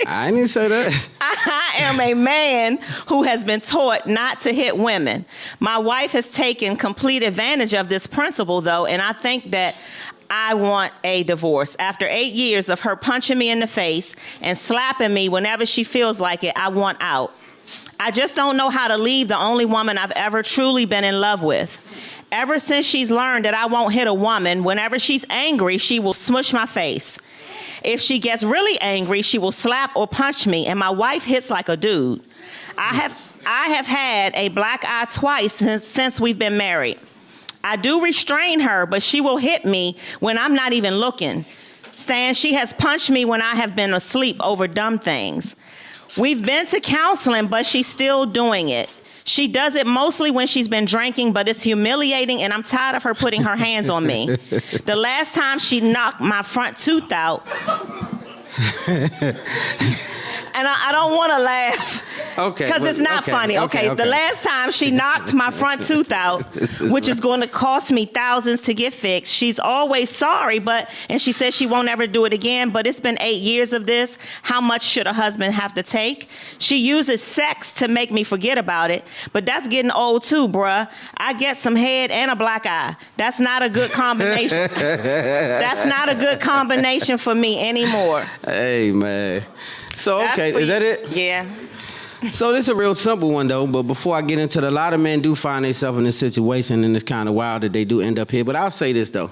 [SPEAKER 2] I didn't say that.
[SPEAKER 3] I am a man who has been taught not to hit women. My wife has taken complete advantage of this principle, though, and I think that I want a divorce. After 8 years of her punching me in the face and slapping me whenever she feels like it, I want out. I just don't know how to leave the only woman I've ever truly been in love with. Ever since she's learned that I won't hit a woman, whenever she's angry, she will smush my face. If she gets really angry, she will slap or punch me, and my wife hits like a dude. I have had a black eye twice since we've been married. I do restrain her, but she will hit me when I'm not even looking. Stan, she has punched me when I have been asleep over dumb things. We've been to counseling, but she's still doing it. She does it mostly when she's been drinking, but it's humiliating, and I'm tired of her putting her hands on me. The last time she knocked my front tooth out, and I don't want to laugh.
[SPEAKER 2] Okay.
[SPEAKER 3] Because it's not funny. Okay, the last time she knocked my front tooth out, which is going to cost me thousands to get fixed, she's always sorry, and she says she won't ever do it again, but it's been 8 years of this. How much should a husband have to take? She uses sex to make me forget about it, but that's getting old too, bruh. I get some head and a black eye. That's not a good combination. That's not a good combination for me anymore.
[SPEAKER 2] Hey, man. So, okay, is that it?
[SPEAKER 3] Yeah.
[SPEAKER 2] So this is a real simple one, though. But before I get into it, a lot of men do find themselves in this situation, and it's kind of wild that they do end up here. But I'll say this, though.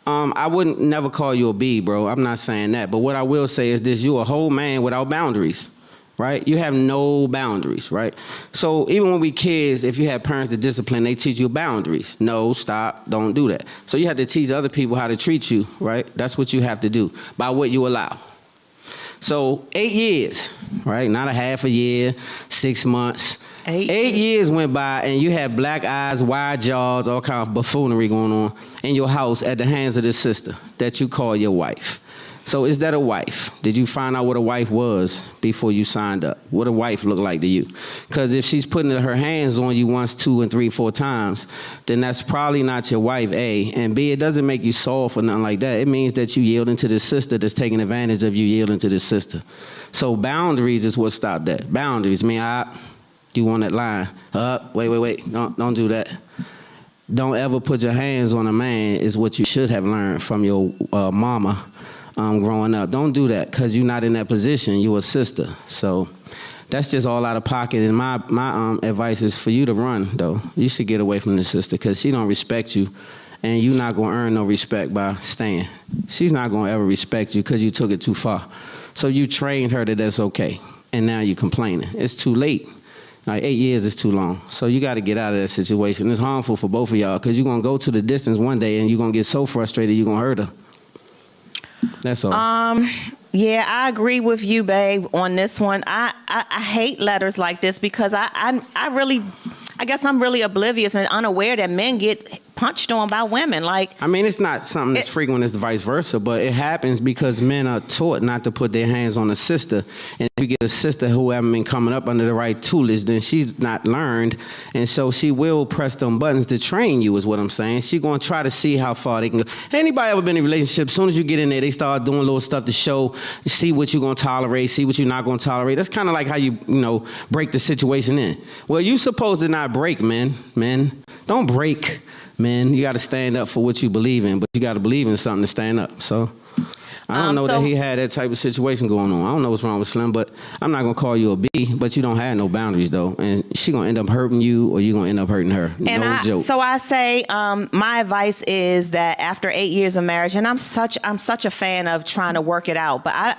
[SPEAKER 2] I wouldn't never call you a B, bro. I'm not saying that. But what I will say is this. You're a whole man without boundaries, right? You have no boundaries, right? So even when we kids, if you have parents that discipline, they teach you boundaries. No, stop, don't do that. So you have to teach other people how to treat you, right? That's what you have to do by what you allow. So 8 years, right? Not a half a year, 6 months. 8 years went by and you had black eyes, wide jaws, all kind of buffoonery going on in your house at the hands of this sister that you call your wife. So is that a wife? Did you find out what a wife was before you signed up? What a wife looked like to you? Because if she's putting her hands on you once, 2 and 3, 4 times, then that's probably not your wife, A. And B, it doesn't make you soft or nothing like that. It means that you yielding to this sister that's taking advantage of you yielding to this sister. So boundaries is what stopped that. Boundaries mean, you on that line. Wait. Don't do that. Don't ever put your hands on a man is what you should have learned from your mama. Growing up. Don't do that because you're not in that position. You're a sister. So that's just all out of pocket. And my advice is for you to run, though. You should get away from this sister because she don't respect you. And you're not going to earn no respect by staying. She's not going to ever respect you because you took it too far. So you trained her that that's okay. And now you're complaining. It's too late. Like 8 years is too long. So you got to get out of that situation. It's harmful for both of y'all because you're going to go to the distance one day and you're going to get so frustrated you're going to hurt her. That's all.
[SPEAKER 3] Yeah, I agree with you, babe, on this one. I hate letters like this because I guess I'm really oblivious and unaware that men get punched on by women. Like,
[SPEAKER 2] I mean, it's not something that's frequent as the vice versa, but it happens because men are taught not to put their hands on a sister. And if you get a sister who haven't been coming up under the right toolage, then she's not learned. And so she will press them buttons to train you is what I'm saying. She's going to try to see how far they can go. Anybody ever been in a relationship, as soon as you get in there, they start doing little stuff to show, see what you're going to tolerate, see what you're not going to tolerate. That's kind of like how you break the situation in. Well, you're supposed to not break, men. Men, don't break. Man, you got to stand up for what you believe in, but you got to believe in something to stand up. So, I don't know
[SPEAKER 3] so-
[SPEAKER 2] that he had that type of situation going on. I don't know what's wrong with Slim, but I'm not gonna call you a B. But you don't have no boundaries though, and she gonna end up hurting you, or you gonna end up hurting her.
[SPEAKER 3] And
[SPEAKER 2] no joke.
[SPEAKER 3] So I say, my advice is that after 8 years of marriage, and I'm such a fan of trying to work it out, but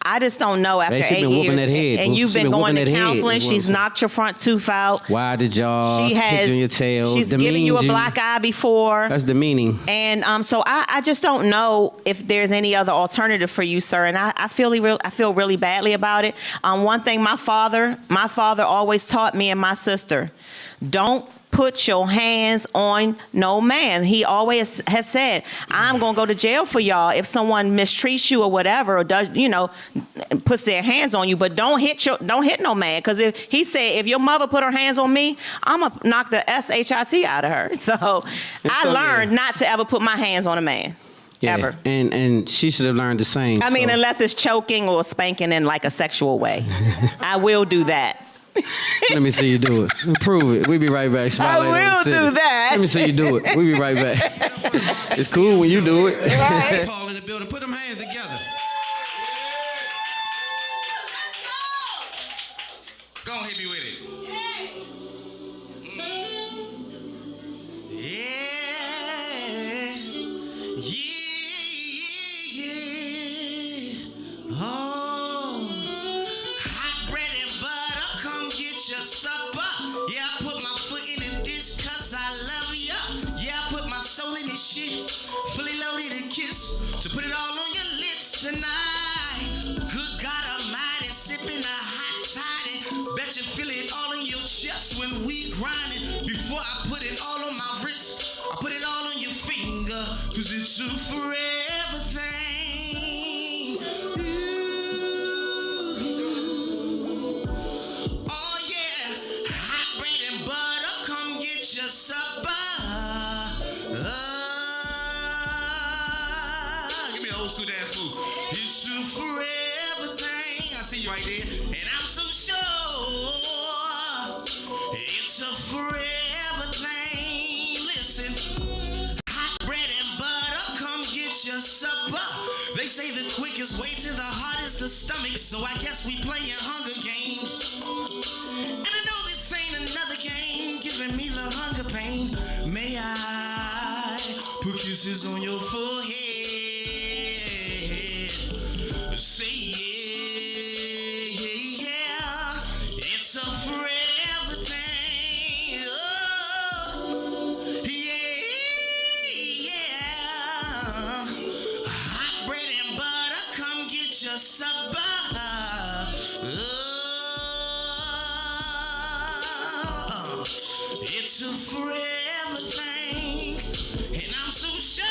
[SPEAKER 3] I just don't know after
[SPEAKER 2] She
[SPEAKER 3] 8
[SPEAKER 2] been whooping
[SPEAKER 3] years,
[SPEAKER 2] that head.
[SPEAKER 3] and you've
[SPEAKER 2] She
[SPEAKER 3] been going to
[SPEAKER 2] whooping that head,
[SPEAKER 3] counseling.
[SPEAKER 2] is what I'm
[SPEAKER 3] She's
[SPEAKER 2] saying.
[SPEAKER 3] knocked your front tooth out.
[SPEAKER 2] Why did y'all
[SPEAKER 3] She
[SPEAKER 2] kick
[SPEAKER 3] has.
[SPEAKER 2] you in your tail?
[SPEAKER 3] She's given
[SPEAKER 2] demeaned
[SPEAKER 3] you a black eye before.
[SPEAKER 2] That's demeaning.
[SPEAKER 3] And so I just don't know if there's any other alternative for you, sir. And I feel really badly about it. One thing my father always taught me and my sister, don't put your hands on no man. He always has said, I'm going to go to jail for y'all if someone mistreats you or whatever, or does, puts their hands on you, but don't hit no man. Because if he said, if your mother put her hands on me, I'm going to knock the SHIT out of her. So I learned not to ever put my hands on a man.
[SPEAKER 2] Yeah,
[SPEAKER 3] Ever.
[SPEAKER 2] and she should have learned the same.
[SPEAKER 3] I mean,
[SPEAKER 2] so.
[SPEAKER 3] unless it's choking or spanking in like a sexual way. I will do that.
[SPEAKER 2] Let me see you do it. Prove it. We'll be right back.
[SPEAKER 3] I will do that.
[SPEAKER 2] Let me see you do it. We'll be right back. It's cool when you do it.
[SPEAKER 3] Right.
[SPEAKER 2] Paul in the building. Put them hands together.
[SPEAKER 7] Go on, hit me with it. Yeah. Oh, hot bread and butter, come get your supper. Yeah, I put my foot in the dish 'cause I love ya. Yeah, I put my soul in this shit, fully loaded and kiss to put it all on your lips tonight. Good God Almighty, sipping a hot toddy. Bet you feel it all in your chest when we grinding. Before I put it all on my wrist, I put it all on your finger, 'cause it's a forever thing. Ooh. Oh yeah, hot bread and butter, come get your supper. Give me an old school dance move. It's a forever thing. I see you right there, and I'm so sure it's a forever thing. Listen, hot bread and butter, come get your supper. They say the quickest way to the heart is the stomach, so I guess we playing Hunger Games. And I know this ain't another game giving me the hunger pain. May I put kisses on your forehead? Say yeah, it's a forever thing. Oh, yeah. Hot bread and butter, come get your supper. Oh, it's a forever thing, and I'm so sure.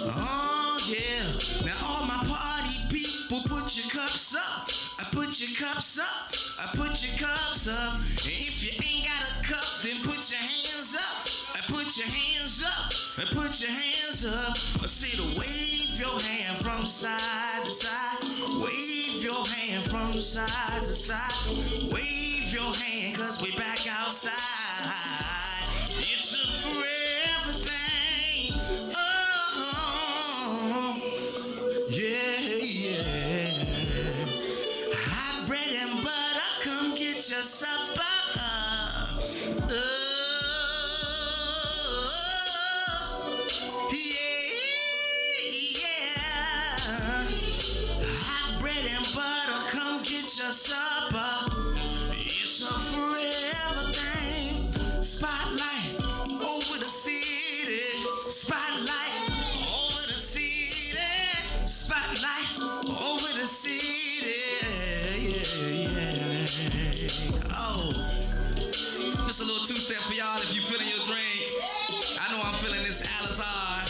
[SPEAKER 7] Oh yeah. Now all my party people, put your cups up. I put your cups up. I put your cups up. And if you ain't got a cup, then put your hands up. I put your hands up. I put your hands up. I say to wave your hand from side to side. Wave your hand from side to side. Wave your hand, 'cause we back outside. It's a forever thing. Oh, yeah. Hot bread and butter, come get your supper. Yeah. Hot bread and butter, come get your supper. It's a forever thing. Spotlight over the city. Spotlight over the city. Spotlight over the city. Yeah. Oh, just a little two-step for y'all if you feeling your drink. I know I'm feeling this Alizar.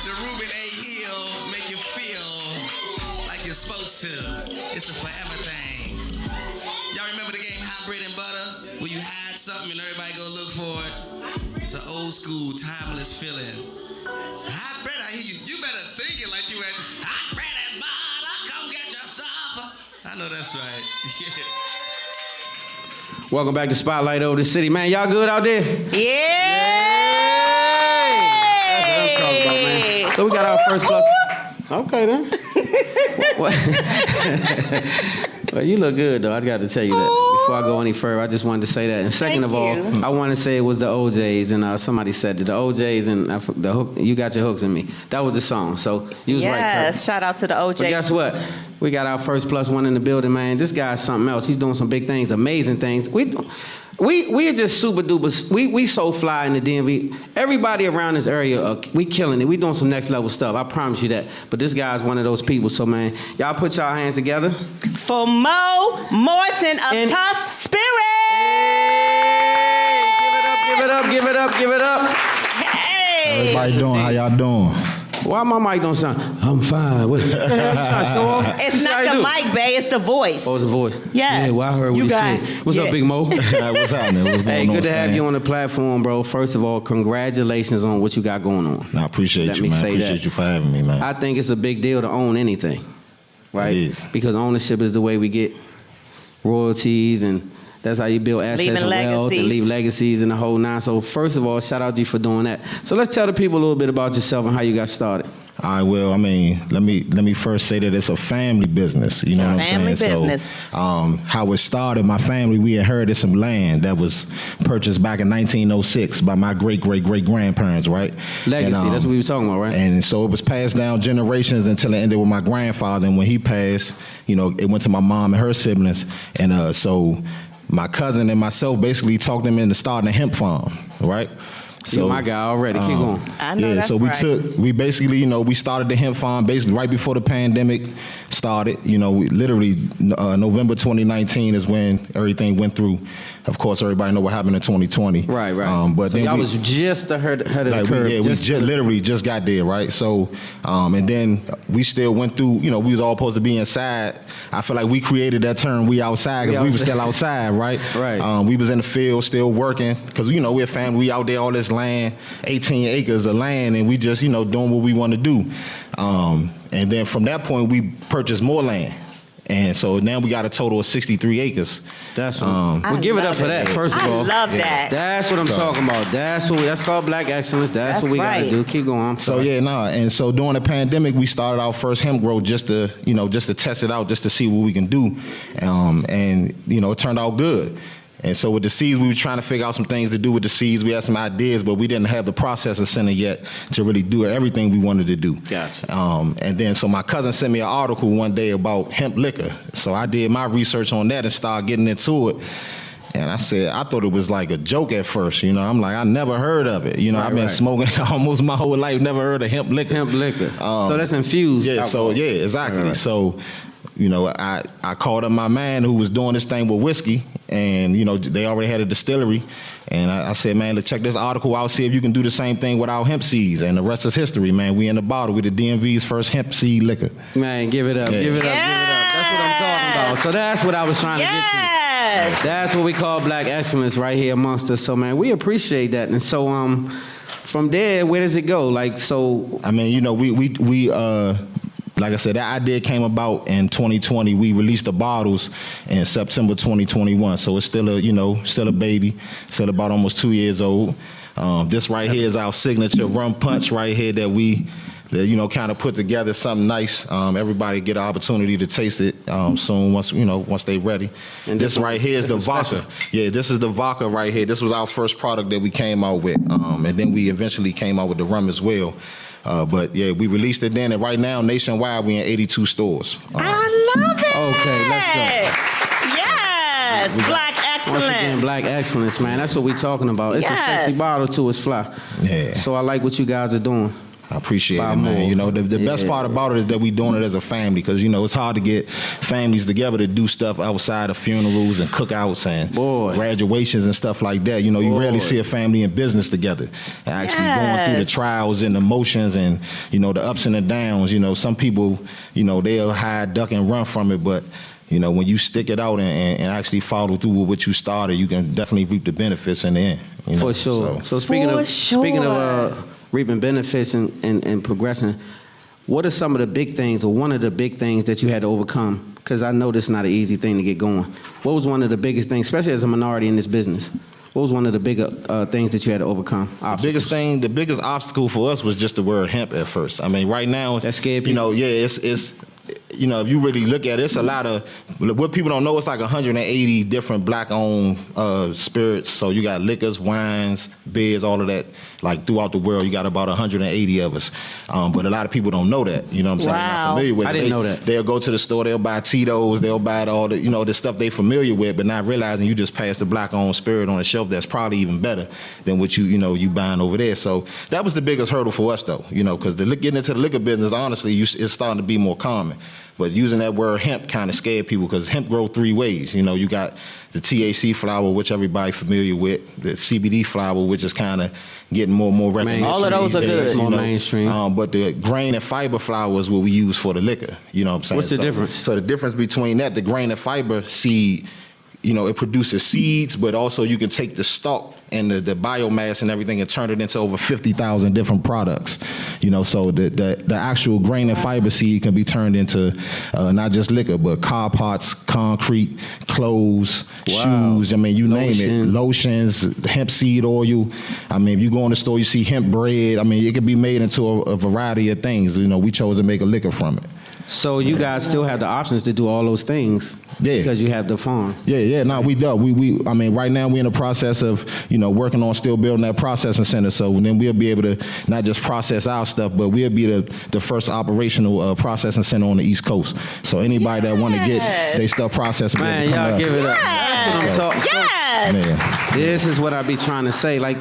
[SPEAKER 7] The Ruben A. Hill make you feel like you're supposed to. It's a forever thing. Y'all remember the game Hot Bread and Butter? Where you hide something and everybody go look for it? It's an old school, timeless feeling. Hot bread, I hear you. You better sing it like you had to. Hot bread and butter, come get your supper. I know that's right.
[SPEAKER 2] Welcome back to Spotlight Over the City, man. Y'all good out there?
[SPEAKER 3] Yeah.
[SPEAKER 2] That's So we got our first plus. Okay then. Well, you look good though. I got to tell you that. Before I go any further, I just wanted to say that. And second
[SPEAKER 3] Thank
[SPEAKER 2] of all,
[SPEAKER 3] you.
[SPEAKER 2] I want to say it was the OJs, and somebody said that the OJs and the hook. You got your hooks in me. That was the song. So you was right, Kurt.
[SPEAKER 3] Yes, shout out to the OJ.
[SPEAKER 2] But guess what? We got our first plus one in the building, man. This guy's something else. He's doing some big things, amazing things. We are just super duper. We so fly in the DMV. Everybody around this area, we killing it. We doing some next level stuff. I promise you that. But this guy's one of those people. So man, y'all put y'all hands together.
[SPEAKER 3] For Mo Morton of
[SPEAKER 2] And-
[SPEAKER 3] Tusk Spirit.
[SPEAKER 2] Hey, give it up, give it up, give it up, give it up.
[SPEAKER 3] Hey.
[SPEAKER 8] Everybody doing? How y'all doing?
[SPEAKER 2] Why my mic don't sound? I'm fine. What the hell you trying to show off?
[SPEAKER 3] It's
[SPEAKER 2] You see how
[SPEAKER 3] not
[SPEAKER 2] you
[SPEAKER 3] the
[SPEAKER 2] do?
[SPEAKER 3] mic, babe. It's the voice.
[SPEAKER 2] Oh, it's a voice.
[SPEAKER 3] Yes.
[SPEAKER 2] Yeah, well, I heard what
[SPEAKER 3] You
[SPEAKER 2] you
[SPEAKER 3] got
[SPEAKER 2] said.
[SPEAKER 3] it.
[SPEAKER 2] What's
[SPEAKER 3] Yeah.
[SPEAKER 2] up, Big Mo?
[SPEAKER 8] What's happening? What's going
[SPEAKER 2] Hey,
[SPEAKER 8] on?
[SPEAKER 2] good to have
[SPEAKER 8] Stan?
[SPEAKER 2] you on the platform, bro. First of all, congratulations on what you got going on.
[SPEAKER 8] I appreciate
[SPEAKER 2] Let
[SPEAKER 8] you,
[SPEAKER 2] me
[SPEAKER 8] man.
[SPEAKER 2] say
[SPEAKER 8] Appreciate
[SPEAKER 2] that.
[SPEAKER 8] you for having me, man.
[SPEAKER 2] I think it's a big deal to own anything, right?
[SPEAKER 8] It is.
[SPEAKER 2] Because ownership is the way we get royalties, and that's how you build assets
[SPEAKER 3] Leaving
[SPEAKER 2] and wealth
[SPEAKER 3] legacies.
[SPEAKER 2] and leave legacies and the whole nine. So first of all, shout out to you for doing that. So let's tell the people a little bit about yourself and how you got started.
[SPEAKER 8] All right, well, I mean, let me first say that it's a family business. You know what
[SPEAKER 3] Family
[SPEAKER 8] I'm saying?
[SPEAKER 3] business.
[SPEAKER 8] So, how it started, my family, we inherited some land that was purchased back in 1906 by my great grandparents, right?
[SPEAKER 2] Legacy,
[SPEAKER 8] And,
[SPEAKER 2] that's what we were talking about, right?
[SPEAKER 8] And so it was passed down generations until it ended with my grandfather. And when he passed, you know, it went to my mom and her siblings. And so my cousin and myself basically talked them into starting a hemp farm, right?
[SPEAKER 2] You my guy already. Keep going.
[SPEAKER 3] I know
[SPEAKER 8] Yeah,
[SPEAKER 3] that's
[SPEAKER 8] so
[SPEAKER 3] right.
[SPEAKER 8] we basically, you know, we started the hemp farm basically right before the pandemic started. You know, we literally November 2019 is when everything went through. Of course, everybody know what happened in 2020.
[SPEAKER 2] Right.
[SPEAKER 8] But
[SPEAKER 2] so
[SPEAKER 8] then
[SPEAKER 2] y'all
[SPEAKER 8] we,
[SPEAKER 2] was just ahead of the
[SPEAKER 8] like,
[SPEAKER 2] curve.
[SPEAKER 8] we literally just got there, right? So, and then we still went through, you know, we was all supposed to be inside. I feel like we created that term, we outside, because we was still outside, right?
[SPEAKER 2] Right.
[SPEAKER 8] We was in the field still working, because, you know, we're a family, we out there, all this land, 18 acres of land, and we just, you know, doing what we want to do. And then from that point, we purchased more land. And so now we got a total of 63 acres.
[SPEAKER 2] That's what.
[SPEAKER 3] I
[SPEAKER 2] Well, give it up
[SPEAKER 3] love
[SPEAKER 2] for that. First of
[SPEAKER 3] I
[SPEAKER 2] all,
[SPEAKER 3] love that.
[SPEAKER 2] That's what I'm
[SPEAKER 8] So-
[SPEAKER 2] talking about. That's called black excellence. That's what we
[SPEAKER 3] right.
[SPEAKER 2] gotta do. Keep going. I'm
[SPEAKER 8] So
[SPEAKER 2] sorry.
[SPEAKER 8] yeah, and so during the pandemic, we started our first hemp grow just to test it out, just to see what we can do, and you know, it turned out good. And so with the seeds, we were trying to figure out some things to do with the seeds. We had some ideas, but we didn't have the processor center yet to really do everything we wanted to do.
[SPEAKER 2] Gotcha.
[SPEAKER 8] And then so my cousin sent me an article one day about hemp liquor. So I did my research on that and started getting into it. And I thought it was like a joke at first, you know. I'm like, I never heard of it. You know,
[SPEAKER 2] Right,
[SPEAKER 8] I've been
[SPEAKER 2] right.
[SPEAKER 8] smoking almost my whole life, never heard of hemp liquor.
[SPEAKER 2] Hemp liquor. So that's infused.
[SPEAKER 8] Yeah, so
[SPEAKER 2] alcohol.
[SPEAKER 8] yeah, exactly.
[SPEAKER 2] Right.
[SPEAKER 8] So, you know, I called up my man who was doing this thing with whiskey, and you know, they already had a distillery, and I said, man, let's check this article out, see if you can do the same thing with our hemp seeds, and the rest is history, man. We in the bottle with the DMV's first hemp seed liquor.
[SPEAKER 2] Man, give it up.
[SPEAKER 8] Yeah.
[SPEAKER 2] Give it up. Give it up. That's what I'm talking about. So that's what I was trying to get to.
[SPEAKER 3] Yes.
[SPEAKER 2] That's what we call black excellence right here amongst us. So man, we appreciate that. And so from there, where does it go? Like so.
[SPEAKER 8] I mean, you know, we like I said, that idea came about in 2020. We released the bottles in September 2021. So it's still a baby, still about almost 2 years old. This right here is our signature rum punch right here that you know, kind of put together something nice. Everybody get an opportunity to taste it soon once they're ready. And this right here is the vodka. Yeah, this is the vodka right here. This was our first product that we came out with. And then we eventually came out with the rum as well. But yeah, we released it then, and right now nationwide we in 82 stores.
[SPEAKER 3] I love it.
[SPEAKER 2] Okay, let's go.
[SPEAKER 3] Yes, black
[SPEAKER 2] Once again,
[SPEAKER 3] excellence.
[SPEAKER 2] black excellence, man. That's what we talking about. It's a
[SPEAKER 3] Yes.
[SPEAKER 2] sexy bottle too. It's fly.
[SPEAKER 8] Yeah.
[SPEAKER 2] So I like what you guys are doing.
[SPEAKER 8] I appreciate
[SPEAKER 2] Buy
[SPEAKER 8] it, man.
[SPEAKER 2] more.
[SPEAKER 8] You know, the best
[SPEAKER 2] Yeah.
[SPEAKER 8] part about it is that we doing it as a family, because, you know, it's hard to get families together to do stuff outside of funerals and cookouts and
[SPEAKER 2] Boy.
[SPEAKER 8] graduations and stuff like that. You know, you rarely see a family in business together and actually going through the
[SPEAKER 3] Yes.
[SPEAKER 8] trials and emotions and, you know, the ups and the downs. You know, some people, you know, they'll hide, duck, and run from it, but you know, when you stick it out and actually follow through with what you started, you can definitely reap the benefits in the end. You know?
[SPEAKER 2] For sure. So speaking
[SPEAKER 3] For
[SPEAKER 2] of reaping benefits and progressing, what are some of the big things, or one of the big things that you had to overcome? Because I know this is not an easy thing to get going. What was one of the biggest things, especially as a minority in this business? What was one of the bigger things that you had to overcome?
[SPEAKER 8] The biggest obstacle for us was just the word hemp at first. I mean, right now,
[SPEAKER 2] That scared
[SPEAKER 8] you know,
[SPEAKER 2] people?
[SPEAKER 8] yeah, it's you know, if you really look at it, it's a lot of what people don't know. It's like 180 different black-owned spirits. So you got liquors, wines, beers, all of that. Like throughout the world, you got about 180 of us. But a lot of people don't know that. You know what I'm saying? They're
[SPEAKER 3] Wow.
[SPEAKER 8] not familiar with it.
[SPEAKER 2] I didn't know that.
[SPEAKER 8] They'll go to the store, they'll buy Tito's, they'll buy all the, you know, the stuff they familiar with, but not realizing you just passed the black-owned spirit on the shelf that's probably even better than what you buying over there. So that was the biggest hurdle for us, though, you know, because getting into the liquor business, honestly, it's starting to be more common. But using that word hemp kind of scared people because hemp grow 3 ways. You know, you got the THC flower, which everybody familiar with, the CBD flower, which is kind of getting more and more recognition.
[SPEAKER 3] All of those are
[SPEAKER 8] these days,
[SPEAKER 3] good.
[SPEAKER 2] More mainstream.
[SPEAKER 8] But the grain and fiber flower is what we use for the liquor. You know what I'm saying?
[SPEAKER 2] What's the difference?
[SPEAKER 8] So the difference between that, the grain and fiber seed, you know, it produces seeds, but also you can take the stalk and the biomass and everything and turn it into over 50,000 different products. You know, so the actual grain and fiber seed can be turned into not just liquor, but car parts, concrete, clothes,
[SPEAKER 2] Wow.
[SPEAKER 8] shoes. I mean, you name it. Lotions, hemp seed oil. I mean, if you go in the store, you see hemp bread. I mean, it can be made into a variety of things. You know, we chose to make a liquor from it.
[SPEAKER 2] So you guys still have the options to do all those things
[SPEAKER 8] Yeah.
[SPEAKER 2] because you have the farm.
[SPEAKER 8] Yeah, no, we do. I mean, right now we're in the process of, you know, working on still building that processing center. So then we'll be able to not just process our stuff, but we'll be the first operational processing center on the East Coast. So anybody that want to get their stuff processed, will
[SPEAKER 2] Man,
[SPEAKER 8] come
[SPEAKER 2] y'all
[SPEAKER 8] to us.
[SPEAKER 2] give it up. That's what I'm talking.
[SPEAKER 3] Yes.
[SPEAKER 8] Man.
[SPEAKER 2] This is what I be trying to say. Like,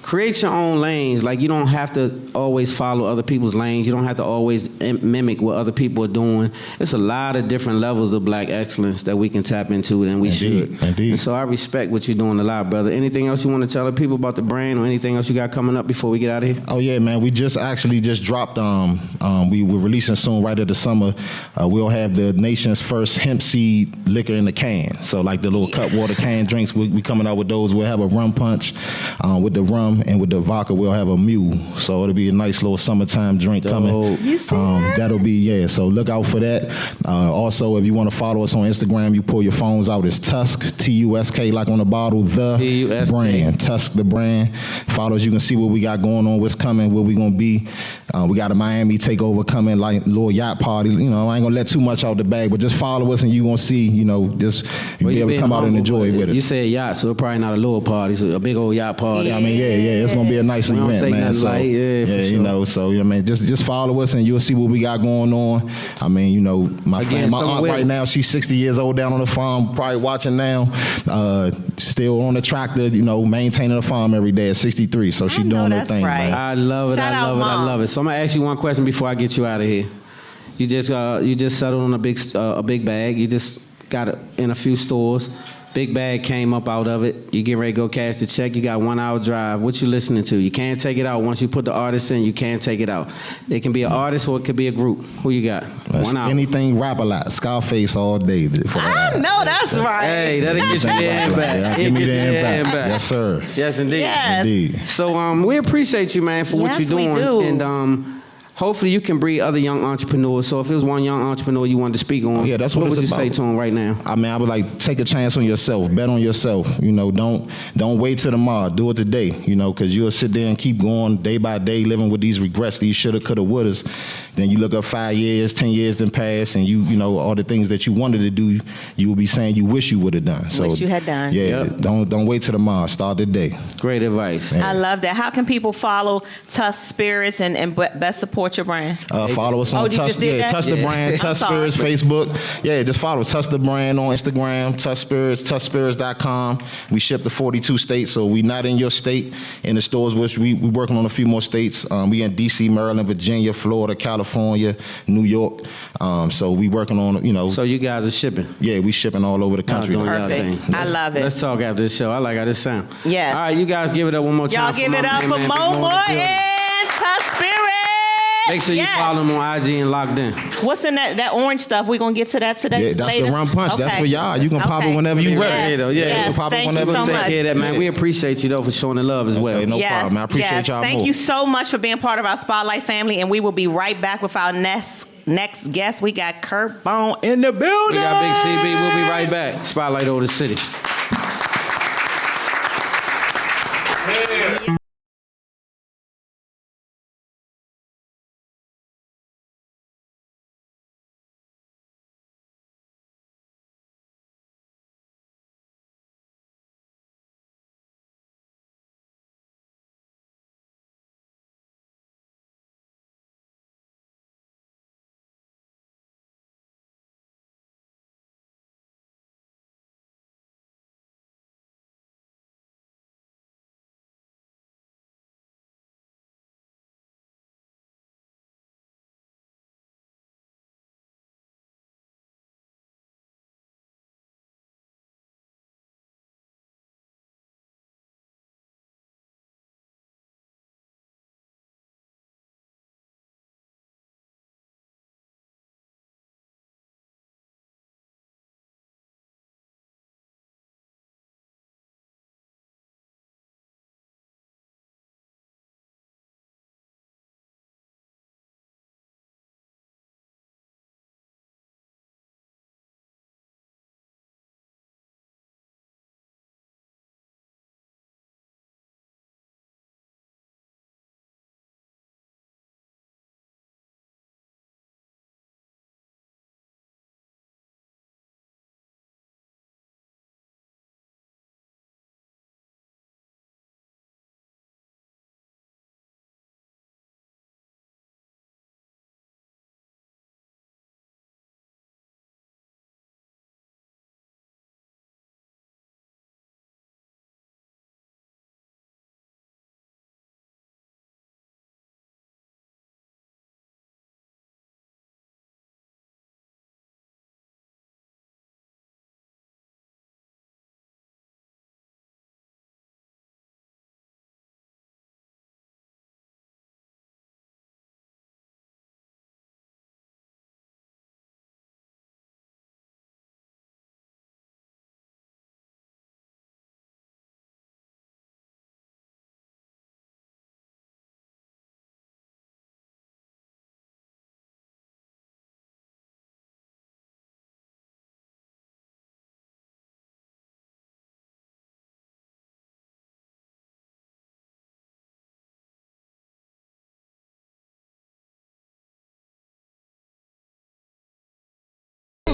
[SPEAKER 2] create your own lanes. Like, you don't have to always follow other people's lanes. You don't have to always mimic what other people are doing. It's a lot of different levels of black excellence that we can tap into, and we
[SPEAKER 8] Indeed,
[SPEAKER 2] should.
[SPEAKER 8] indeed.
[SPEAKER 2] And so I respect what you're doing a lot, brother. Anything else you want to tell the people about the brand, or anything else you got coming up before we get out of here?
[SPEAKER 8] Oh yeah, man. We just dropped. We were releasing soon, right at the summer. We'll have the nation's first hemp seed liquor in the can. So like the little cut water can drinks, we coming out with those. We'll have a rum punch with the rum, and with the vodka, we'll have a mule. So it'll be a nice little summertime drink coming.
[SPEAKER 3] You see that?
[SPEAKER 8] That'll be So look out for that. Also, if you want to follow us on Instagram, you pull your phones out. It's Tusk, Tusk, like on the bottle. The
[SPEAKER 2] Tusk.
[SPEAKER 8] brand, Tusk the brand. Follow us. You can see what we got going on, what's coming, where we gonna be. We got a Miami takeover coming, like little yacht party. You know, I ain't gonna let too much out the bag, but just follow us and you gonna see. You know, just you'll be able to come out and enjoy it with us.
[SPEAKER 2] You said yacht, so it's probably not a little party, so a big old yacht party.
[SPEAKER 8] I mean, yeah, it's gonna be a nice
[SPEAKER 2] We don't
[SPEAKER 8] event,
[SPEAKER 2] take
[SPEAKER 8] man.
[SPEAKER 2] nothing
[SPEAKER 8] So,
[SPEAKER 2] light, yeah, for
[SPEAKER 8] you
[SPEAKER 2] sure.
[SPEAKER 8] know, so I mean, just follow us and you'll see what we got going on. I mean, you know, my
[SPEAKER 2] Again,
[SPEAKER 8] aunt
[SPEAKER 2] somewhere-
[SPEAKER 8] right now, she's 60 years old down on the farm, probably watching now. Still on the tractor, you know, maintaining the farm every day at 63. So she
[SPEAKER 3] I know
[SPEAKER 8] doing her
[SPEAKER 3] that's
[SPEAKER 8] thing,
[SPEAKER 3] right.
[SPEAKER 8] man.
[SPEAKER 2] I love it.
[SPEAKER 3] Shout
[SPEAKER 2] I
[SPEAKER 3] out,
[SPEAKER 2] love it. I
[SPEAKER 3] Mom.
[SPEAKER 2] love it. So I'm gonna ask you one question before I get you out of here. You just settled on a big bag. You just got it in a few stores. Big bag came up out of it. You get ready to go cash the check. You got 1 hour drive. What you listening to? You can't take it out. Once you put the artist in, you can't take it out. It can be an artist or it could be a group. Who you got?
[SPEAKER 8] That's
[SPEAKER 2] 1 hour.
[SPEAKER 8] anything rap a lot. Scarface all day. For that.
[SPEAKER 3] I know that's right.
[SPEAKER 2] Hey, that'll get you there and back.
[SPEAKER 8] Yeah,
[SPEAKER 2] It'll
[SPEAKER 8] give me
[SPEAKER 2] get
[SPEAKER 8] the
[SPEAKER 2] you
[SPEAKER 8] hand
[SPEAKER 2] there and
[SPEAKER 8] back. Yes, sir.
[SPEAKER 2] Yes, indeed.
[SPEAKER 3] Yes.
[SPEAKER 8] Indeed.
[SPEAKER 2] So we appreciate you, man, for what
[SPEAKER 3] Yes,
[SPEAKER 2] you're
[SPEAKER 3] we
[SPEAKER 2] doing.
[SPEAKER 3] do.
[SPEAKER 2] And hopefully you can breed other young entrepreneurs. So if it was one young entrepreneur you wanted to speak on,
[SPEAKER 8] Yeah, that's what
[SPEAKER 2] would
[SPEAKER 8] it's
[SPEAKER 2] you say
[SPEAKER 8] about.
[SPEAKER 2] to him right now?
[SPEAKER 8] I mean, I would like take a chance on yourself, bet on yourself. You know, don't wait till tomorrow. Do it today. You know, because you'll sit there and keep going day by day, living with these regrets, these shoulda, coulda, wouldas. Then you look up 5 years, 10 years then pass, and you know all the things that you wanted to do, you will be saying you wish you would have done. So
[SPEAKER 3] Wish you had done.
[SPEAKER 8] Yeah,
[SPEAKER 2] Yep.
[SPEAKER 8] don't wait till tomorrow. Start today.
[SPEAKER 2] Great advice.
[SPEAKER 3] I love that. How can people follow Tusk Spirits and best support your brand?
[SPEAKER 8] Follow us on
[SPEAKER 3] you
[SPEAKER 8] Tusk,
[SPEAKER 3] just did that?
[SPEAKER 8] Tusk the
[SPEAKER 2] Yeah.
[SPEAKER 8] Brand,
[SPEAKER 3] I'm
[SPEAKER 8] Tusk
[SPEAKER 3] sorry.
[SPEAKER 8] Spirits, Facebook. Yeah, just follow Tusk the Brand on Instagram, Tusk Spirits, TuskSpirits.com. We ship to 42 states, so we not in your state in the stores, which we working on a few more states. We in D.C., Maryland, Virginia, Florida, California, New York. So we working on, you know,
[SPEAKER 2] So you guys are shipping.
[SPEAKER 8] yeah, we shipping all over the
[SPEAKER 2] Y'all
[SPEAKER 8] country.
[SPEAKER 2] doing y'all
[SPEAKER 3] Perfect.
[SPEAKER 2] thing.
[SPEAKER 3] I love it.
[SPEAKER 2] Let's talk after this show. I like how this sound.
[SPEAKER 3] Yes.
[SPEAKER 2] All right, you guys give it up one more time.
[SPEAKER 3] Y'all give it up for
[SPEAKER 2] man, Big
[SPEAKER 3] Mo
[SPEAKER 2] in the
[SPEAKER 3] Moore
[SPEAKER 2] building.
[SPEAKER 3] and Tusk Spirits.
[SPEAKER 2] Make sure you
[SPEAKER 3] Yes.
[SPEAKER 2] follow them on IG and locked in.
[SPEAKER 3] What's in that orange stuff? We're going to get to that today.
[SPEAKER 8] Yeah, that's
[SPEAKER 3] later?
[SPEAKER 8] the rum punch. That's
[SPEAKER 3] Okay.
[SPEAKER 8] for y'all. You can pop it
[SPEAKER 3] Okay.
[SPEAKER 8] whenever you
[SPEAKER 2] Yes.
[SPEAKER 8] ready.
[SPEAKER 2] Yeah,
[SPEAKER 3] Yes.
[SPEAKER 8] you can pop it
[SPEAKER 3] Thank you
[SPEAKER 8] whenever
[SPEAKER 3] so
[SPEAKER 8] you
[SPEAKER 2] Take
[SPEAKER 3] much.
[SPEAKER 2] care of that, man.
[SPEAKER 8] Yeah.
[SPEAKER 2] We appreciate you, though, for showing the love as well.
[SPEAKER 8] Okay, no problem. I appreciate
[SPEAKER 3] yes.
[SPEAKER 8] y'all
[SPEAKER 3] Thank
[SPEAKER 8] more.
[SPEAKER 3] you so much for being part of our Spotlight family, and we will be right back with our next guest. We got Kurt Bone in the building.
[SPEAKER 2] We got Big CB. We'll be right back. Spotlight over the city.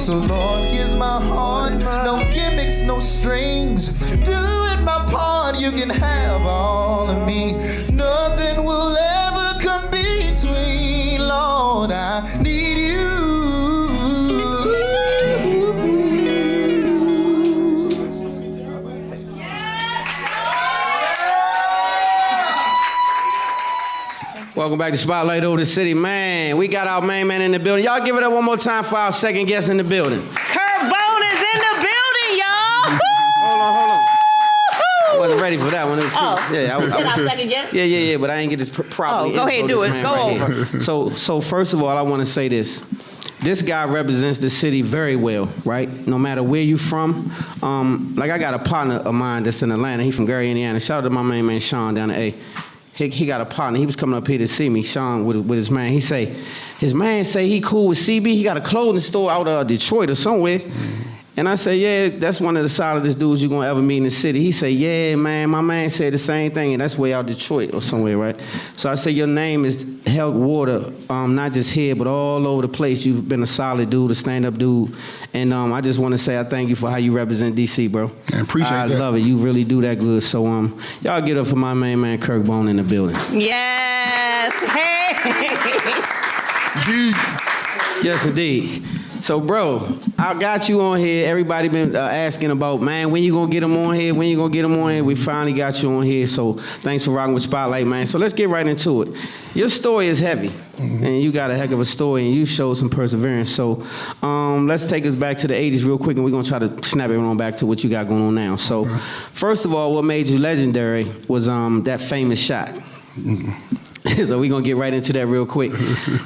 [SPEAKER 6] So Lord, here's my heart, no gimmicks, no strings. Doing my part, you can have all of me. Nothing will ever come between. Lord, I need you.
[SPEAKER 2] Welcome back to Spotlight Over the City. Man, we got our main man in the building. Y'all give it up one more time for our second guest in the building.
[SPEAKER 3] Kurt Bone is in the building, y'all.
[SPEAKER 2] Hold on. I wasn't ready for that one. It was
[SPEAKER 3] Oh,
[SPEAKER 2] yeah,
[SPEAKER 3] is it our second guest?
[SPEAKER 2] Yeah, but I ain't get this properly.
[SPEAKER 3] Oh, go ahead,
[SPEAKER 2] intro
[SPEAKER 3] do
[SPEAKER 2] this
[SPEAKER 3] it.
[SPEAKER 2] man
[SPEAKER 3] Go
[SPEAKER 2] right
[SPEAKER 3] over.
[SPEAKER 2] here. So first of all, I want to say this. This guy represents the city very well, right? No matter where you from. Like I got a partner of mine that's in Atlanta. He from Gary, Indiana. Shout out to my main man Sean down there. He got a partner. He was coming up here to see me, Sean, with his man. He say, his man say he cool with CB. He got a clothing store out of Detroit or somewhere. And I say, yeah, that's one of the solidest dudes you're gonna ever meet in the city. He say, yeah, man, my man said the same thing, and that's way out Detroit or somewhere, right? So I say, your name is held water, not just here, but all over the place. You've been a solid dude, a stand-up dude. And I just wanna say I thank you for how you represent DC, bro.
[SPEAKER 9] I appreciate that.
[SPEAKER 2] I love it, you really do that good. So y'all get up for my main man, Kirk Bone in the building.
[SPEAKER 3] Yes. Hey.
[SPEAKER 2] Yes, indeed. So, bro, I got you on here. Everybody been asking about, man, when you gonna get him on here? When you gonna get him on here? We finally got you on here. So, thanks for rocking with Spotlight, man. So, let's get right into it. Your story is heavy, and you got a heck of a story, and you showed some perseverance. So, let's take us back to the 80s real quick, and we're gonna try to snap everyone back to what you got going on now. So, first of all, what made you legendary was that famous shot. So we're going to get right into that real quick.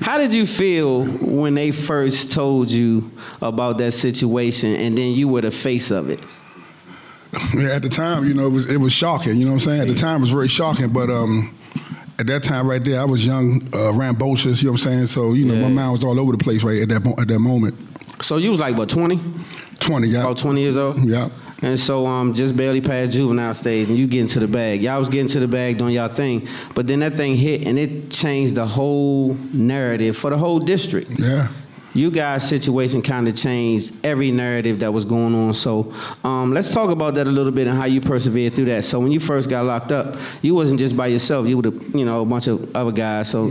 [SPEAKER 2] How did you feel when they first told you about that situation and then you were the face of it?
[SPEAKER 9] Yeah, at the time, you know, it was shocking. You know what I'm saying? At the time, it was very shocking. But at that time right there, I was young, rambunctious, you know what I'm saying? So, you know, my mind was all over the place right at that moment.
[SPEAKER 2] So you was like, what, 20?
[SPEAKER 9] 20, yeah.
[SPEAKER 2] About 20 years old?
[SPEAKER 9] Yeah.
[SPEAKER 2] And so just barely past juvenile stage, and you get into the bag. Y'all was getting to the bag doing y'all thing, but then that thing hit, and it changed the whole narrative for the whole district.
[SPEAKER 9] Yeah.
[SPEAKER 2] You guys' situation kind of changed every narrative that was going on. So let's talk about that a little bit and how you persevered through that. So when you first got locked up, you wasn't just by yourself. You were, a bunch of other guys. So,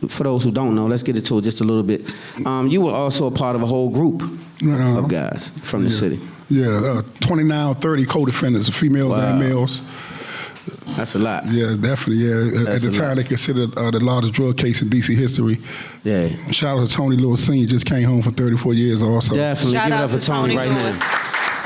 [SPEAKER 2] for those who don't know, let's get into it just a little bit. You were also a part of a whole group of guys from the city.
[SPEAKER 9] Yeah, 29 or 30 co-defendants, females and males.
[SPEAKER 2] That's a lot.
[SPEAKER 9] Yeah, definitely, yeah. At the time, they considered the largest drug case in D.C. history.
[SPEAKER 2] Yeah.
[SPEAKER 9] Shout out to Tony Lewis Sr., just came home for 34 years also.
[SPEAKER 2] Definitely.
[SPEAKER 3] Shout
[SPEAKER 2] Give it
[SPEAKER 3] out
[SPEAKER 2] up for
[SPEAKER 3] to
[SPEAKER 2] Tony right
[SPEAKER 3] Lewis.
[SPEAKER 2] now.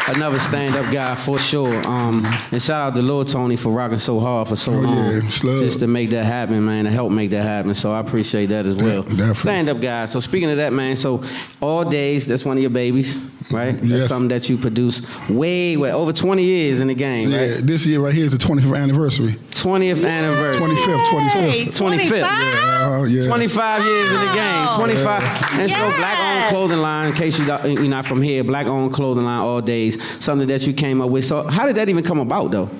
[SPEAKER 2] Another stand-up guy for sure. And shout out to Lil Tony for rocking so hard for so long. Just to make that happen, man, to help make that happen. So I appreciate that as well.
[SPEAKER 9] Definitely.
[SPEAKER 2] Stand-up guy. So speaking of that, man, so All Days, that's one of your babies, right? That's
[SPEAKER 9] Yes.
[SPEAKER 2] something that you produced way over 20 years in the game, right?
[SPEAKER 9] Yeah, this year right here is the 25th anniversary.
[SPEAKER 2] 20th anniversary.
[SPEAKER 9] 25th.
[SPEAKER 2] 25th.
[SPEAKER 9] Yeah.
[SPEAKER 2] 25 years in the game. 25. And so
[SPEAKER 3] Yes.
[SPEAKER 2] Black-owned clothing line, in case you're not from here, Black-owned clothing line All Days, something that you came up with. So how did that even come about, though?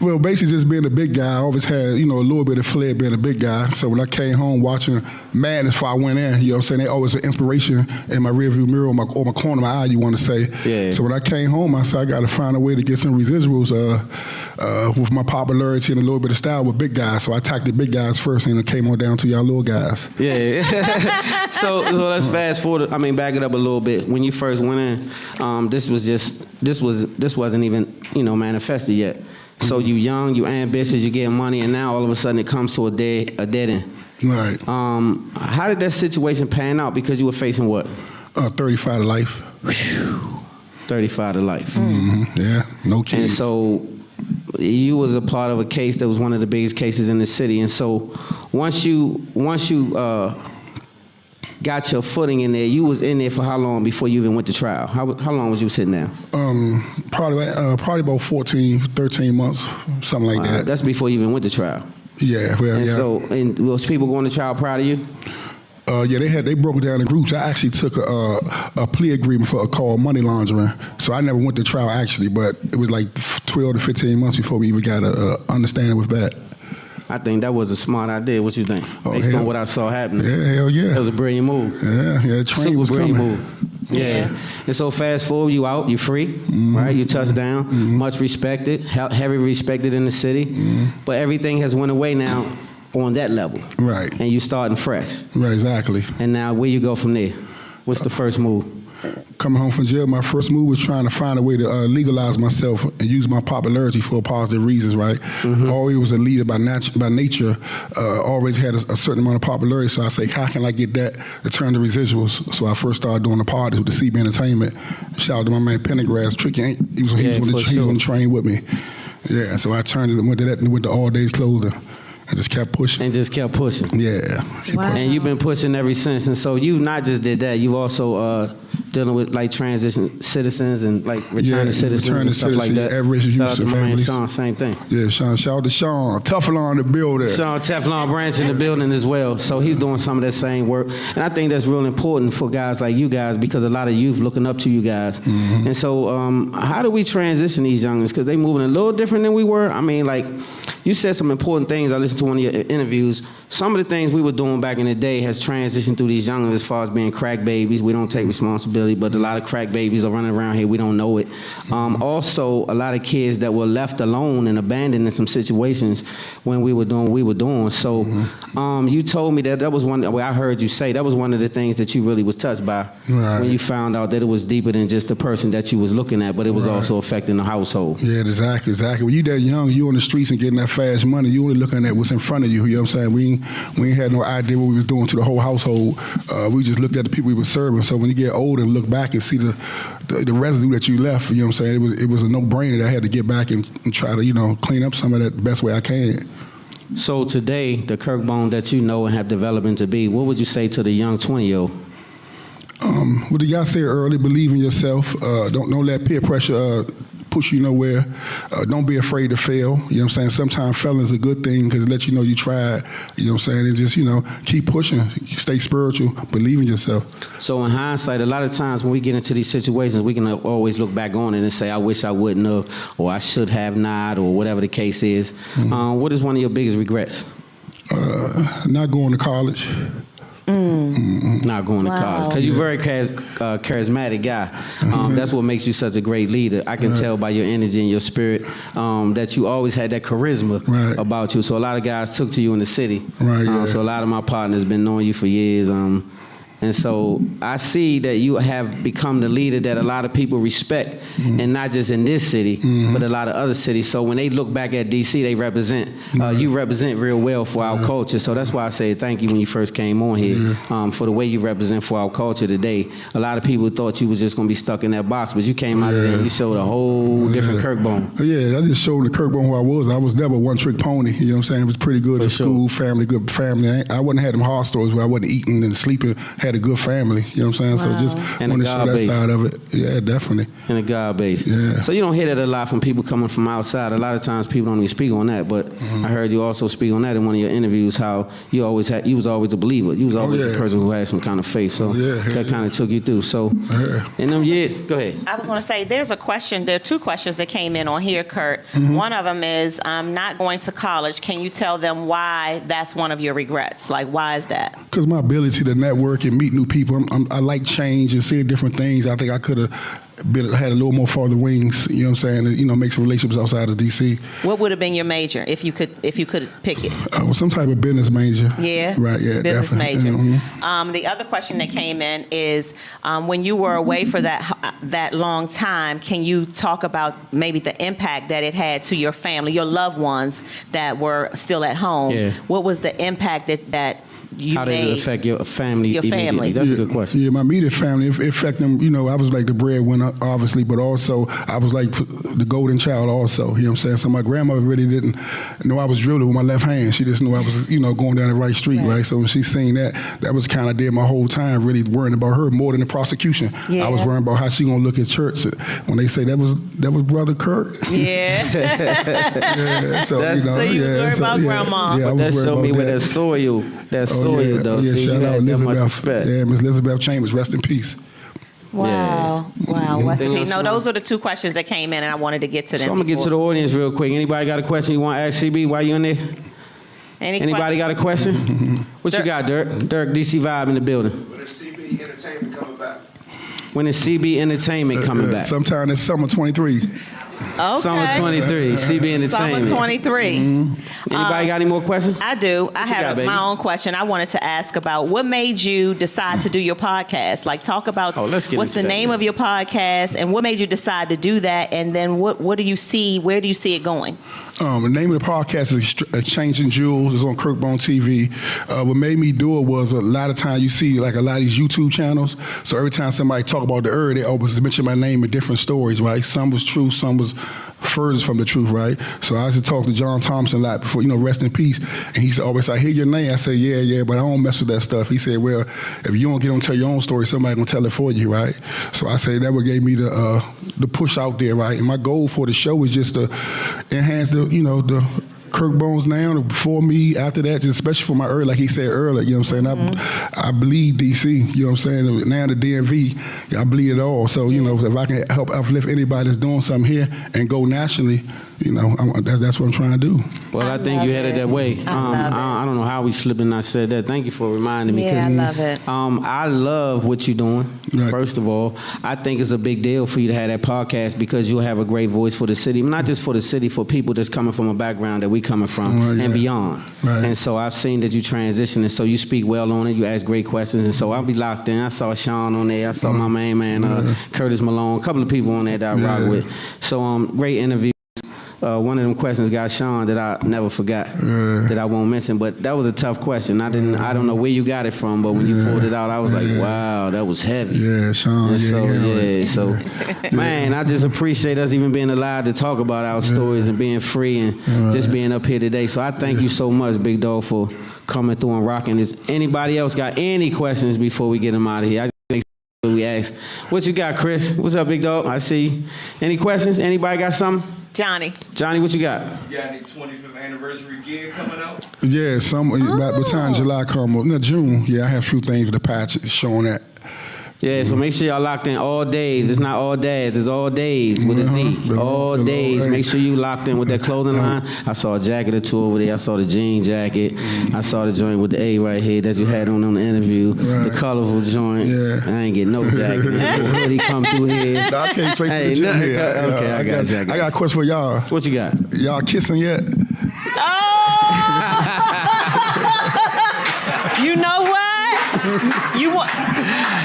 [SPEAKER 9] Well, basically just being a big guy, I always had, a little bit of flair being a big guy. So when I came home watching Madness before I went in, you know what I'm saying, they always an inspiration in my rearview mirror or my corner of my eye, you want to say.
[SPEAKER 2] Yeah.
[SPEAKER 9] So when I came home, I said, I got to find a way to get some residuals with my popularity and a little bit of style with big guys. So I attacked the big guys first and it came on down to y'all little guys.
[SPEAKER 2] Yeah. so let's fast forward. Back it up a little bit. When you first went in, this wasn't even, manifested yet. So you young, you ambitious, you getting money, and now all of a sudden it comes to a dead end.
[SPEAKER 9] Right.
[SPEAKER 2] How did that situation pan out? Because you were facing what?
[SPEAKER 9] 35 to life.
[SPEAKER 2] 35 to life.
[SPEAKER 9] Yeah, no kids.
[SPEAKER 2] And so you was a part of a case that was one of the biggest cases in the city. And so once you got your footing in there, you was in there for how long before you even went to trial? How long was you sitting there?
[SPEAKER 9] Probably about 14, 13 months, something like that.
[SPEAKER 2] That's before you even went to trial.
[SPEAKER 9] Yeah, well,
[SPEAKER 2] And
[SPEAKER 9] yeah.
[SPEAKER 2] so, and was people going to trial prior to you?
[SPEAKER 9] Yeah, they broke it down in groups. I actually took a plea agreement for a called money laundering. So I never went to trial actually, but it was like 12 to 15 months before we even got a understanding with that.
[SPEAKER 2] I think that was a smart idea. What you think? Based on what I saw happening.
[SPEAKER 9] Yeah, hell yeah.
[SPEAKER 2] That was a brilliant move.
[SPEAKER 9] Yeah, the train was
[SPEAKER 2] brilliant
[SPEAKER 9] coming.
[SPEAKER 2] move. Yeah. And so fast forward, you out, you free, right? You touchdown, much respected, heavy respected in the city. But everything has went away now on that level.
[SPEAKER 9] Right.
[SPEAKER 2] And you starting fresh.
[SPEAKER 9] Right, exactly.
[SPEAKER 2] And now where you go from there? What's the first move?
[SPEAKER 9] Coming home from jail, my first move was trying to find a way to legalize myself and use my popularity for positive reasons, right? Always was a leader by nature, always had a certain amount of popularity, so I say, how can I get that to turn the residuals? So I first started doing the parties with the CB Entertainment. Shout out to my man Pendergrass, Tricky, he was on the train with me. Yeah, so I turned it and went to that and went to All Days Clothing. I just kept pushing. Yeah.
[SPEAKER 3] Wow.
[SPEAKER 2] And you've been pushing ever since. And so you've not just did that, you've also dealing with like transition citizens and like returning citizens and stuff like that. Shout out to my man Sean, same thing.
[SPEAKER 9] Yeah, shout out to Sean. Teflon in the building.
[SPEAKER 2] Sean Teflon Branch in the building as well. So he's doing some of that same work. And I think that's real important for guys like you guys because a lot of youth looking up to you guys. And so how do we transition these youngins? Because they moving a little different than we were. I mean, like, you said some important things. I listened to one of your interviews. Some of the things we were doing back in the day has transitioned through these youngins as far as being crack babies. We don't take responsibility, but a lot of crack babies are running around here. We don't know it. Also, a lot of kids that were left alone and abandoned in some situations when we were doing what we were doing. So you told me that was one, well, I heard you say, that was one of the things that you really was touched by when you found out that it was deeper than just the person that you was looking at, but it was also affecting the household.
[SPEAKER 9] Yeah, exactly. When you that young, you on the streets and getting that fast money, you only looking at what's in front of you. You know what I'm saying? We ain't had no idea what we was doing to the whole household. We just looked at the people we were serving. So when you get older and look back and see the residue that you left, you know what I'm saying? It was a no-brainer that I had to get back and try to, clean up some of that the best way I can.
[SPEAKER 2] So today, the Kirk Bone that you know and have developed into be, what would you say to the young 20-year-old?
[SPEAKER 9] What the guy said earlier, believe in yourself. Don't let peer pressure push you nowhere. Don't be afraid to fail. You know what I'm saying? Sometimes failing is a good thing because it lets you know you tried. You know what I'm saying? And just, keep pushing. Stay spiritual. Believe in yourself. So
[SPEAKER 2] in hindsight, a lot of times when we get into these situations, we can always look back on it and say, I wish I wouldn't have, or I should have not, or whatever the case is. What is one of your biggest regrets?
[SPEAKER 9] Not going to college.
[SPEAKER 2] Not going to college because you're a very charismatic guy. That's what makes you such a great leader. I can tell by your energy and your spirit that you always had that charisma about you. So a lot of guys took to you in the city. So a lot of my partners been knowing you for years. And so I see that you have become the leader that a lot of people respect, and not just in this city, but a lot of other cities. So when they look back at DC, they represent, you represent real well for our culture. So that's why I say thank you when you first came on here, for the way you represent for our culture today. A lot of people thought you was just gonna be stuck in that box, but you came out of there and you showed a whole different Kirk Bone.
[SPEAKER 9] Yeah, I just showed the Kirk Bone who I was. I was never a one-trick pony, you know what I'm saying? It was pretty good at school, family, good family. I wouldn't have them hard stories where I wasn't eating and sleeping, had a good family, you know what I'm saying? So just want to show that side of it. Yeah, definitely.
[SPEAKER 2] And a God base.
[SPEAKER 9] Yeah.
[SPEAKER 2] So you don't hear that a lot from people coming from outside. A lot of times people don't even speak on that, but I heard you also speak on that in one of your interviews, how you was always a believer. You was always a person who had some kind of faith. So that kind of took you through. So in them years, go ahead.
[SPEAKER 3] I was going to say, there are two questions that came in on here, Kurt. One of them is, I'm not going to college. Can you tell them why that's one of your regrets? Like, why is that?
[SPEAKER 9] Because my ability to network and meet new people, I like change and seeing different things. I think I could have had a little more farther wings, you know what I'm saying, and, make some relationships outside of DC.
[SPEAKER 3] What would have been your major if you could pick it?
[SPEAKER 9] Well, some type of business major.
[SPEAKER 3] Yeah?
[SPEAKER 9] Right, yeah,
[SPEAKER 3] business
[SPEAKER 9] definitely.
[SPEAKER 3] major. The other question that came in is, when you were away for that long time, can you talk about maybe the impact that it had to your family, your loved ones that were still at home?
[SPEAKER 2] Yeah.
[SPEAKER 3] What was the impact that you
[SPEAKER 2] How did it affect your family?
[SPEAKER 3] Your family.
[SPEAKER 2] That's a good question.
[SPEAKER 9] Yeah, my immediate family, it affected them. I was like the breadwinner, obviously, but also I was like the golden child also. You know what I'm saying? So my grandmother really didn't know I was drilling with my left hand. She just knew I was, going down the right street, right? So when she seen that was kind of there my whole time, really worrying about her more than the prosecution.
[SPEAKER 3] Yeah.
[SPEAKER 9] I was worrying about how she gonna look at church when they say that was Brother Kirk.
[SPEAKER 3] Yeah.
[SPEAKER 9] Yeah. So
[SPEAKER 3] you was worried about grandma.
[SPEAKER 9] Yeah,
[SPEAKER 2] but that showed me with that soil. Though.
[SPEAKER 9] Yeah,
[SPEAKER 2] See,
[SPEAKER 9] shout
[SPEAKER 2] you
[SPEAKER 9] out
[SPEAKER 2] had that much
[SPEAKER 9] Elizabeth.
[SPEAKER 2] respect.
[SPEAKER 9] Yeah, Miss Elizabeth Chambers, rest in peace.
[SPEAKER 3] Wow. Wow. Rest in
[SPEAKER 2] Anything
[SPEAKER 3] peace.
[SPEAKER 2] else,
[SPEAKER 3] No, those are the two questions that came in, and I wanted to get to them.
[SPEAKER 2] So I'm going to get to the audience real quick. Anybody got a question you want to ask CB while you in there? Anybody got a question? What you got, Dirk? Dirk, DC Vibe in the building.
[SPEAKER 4] When is CB Entertainment coming back?
[SPEAKER 2] When is CB Entertainment coming back?
[SPEAKER 9] Sometime this summer 23.
[SPEAKER 3] Okay.
[SPEAKER 2] Summer 23, CB Entertainment.
[SPEAKER 3] Summer 23.
[SPEAKER 2] Anybody got any more questions?
[SPEAKER 3] I do. I
[SPEAKER 2] you
[SPEAKER 3] have
[SPEAKER 2] got, baby?
[SPEAKER 3] my own question. I wanted to ask about what made you decide to do your podcast. Like, talk about
[SPEAKER 2] let's get
[SPEAKER 3] what's
[SPEAKER 2] into
[SPEAKER 3] the
[SPEAKER 2] that,
[SPEAKER 3] name
[SPEAKER 2] yeah.
[SPEAKER 3] of your podcast, and what made you decide to do that, and then what do you see? Where do you see it going?
[SPEAKER 9] The name of the podcast is Changing Jewels. It's on Kirkbone TV. What made me do it was a lot of times you see like a lot of these YouTube channels. So every time somebody talk about the earth, they always mention my name in different stories, right? Some was true, some was furthest from the truth, right? So I used to talk to John Thompson a lot before, rest in peace. And he said, always, I hear your name. I said, yeah, but I don't mess with that stuff. He said, well, if you don't get on tell your own story, somebody gonna tell it for you, right? So I say that what gave me the push out there, right? And my goal for the show is just to enhance the Kirkbones now, before me, after that, just especially for my early, like he said earlier, you know what I'm saying? I bleed DC, you know what I'm saying? Now the DMV, I bleed it all. So, if I can help uplift anybody that's doing something here and go nationally, that's what I'm trying to do.
[SPEAKER 2] Well, I think you headed that way.
[SPEAKER 3] I
[SPEAKER 2] I don't know how we slipped and I said that. Thank you for reminding me.
[SPEAKER 3] Yeah, I love it.
[SPEAKER 2] I love what you're doing,
[SPEAKER 9] Right.
[SPEAKER 2] first of all. I think it's a big deal for you to have that podcast because you'll have a great voice for the city. Not just for the city, for people that's coming from a background that we coming from
[SPEAKER 9] Right, yeah.
[SPEAKER 2] and beyond.
[SPEAKER 9] Right.
[SPEAKER 2] And so I've seen that you transition, and so you speak well on it. You ask great questions, and so I'll be locked in. I saw Sean on there. I saw my main man, Curtis Malone, a couple of people on there that I rock with. So great interview. One of them questions got Sean that I never forgot, that I won't mention, but that was a tough question. I don't know where you got it from, but when you pulled it out, I was like, wow, that was heavy.
[SPEAKER 9] Yeah, Sean.
[SPEAKER 2] And so, man, I just appreciate us even being allowed to talk about our stories and being free and just being up here today. So I thank you so much, Big Dog, for coming through and rocking this. Anybody else got any questions before we get them out of here? I just make sure we ask. What you got, Chris? What's up, Big Dog? I see you. Any questions? Anybody got something?
[SPEAKER 3] Johnny,
[SPEAKER 2] Johnny, what you got?
[SPEAKER 4] You got any 25th anniversary gear coming out?
[SPEAKER 9] Yeah, by the time July come up, no, June, yeah, I have a few things with the patch showing that.
[SPEAKER 2] Yeah, so make sure y'all locked in all days. It's not all days, it's all days with a Z. All days. Make sure you locked in with that clothing line. I saw a jacket or two over there. I saw the jean jacket. I saw the joint with the A right here that you had on the interview. The colorful joint.
[SPEAKER 9] Yeah.
[SPEAKER 2] I ain't getting no jacket. The hoodie come through here.
[SPEAKER 9] No, I came straight
[SPEAKER 2] Hey,
[SPEAKER 9] from the gym
[SPEAKER 2] nothing-
[SPEAKER 9] here.
[SPEAKER 2] okay, I got you.
[SPEAKER 9] I got a question for y'all.
[SPEAKER 2] What you got?
[SPEAKER 9] Y'all kissing yet?
[SPEAKER 3] you know what? You want,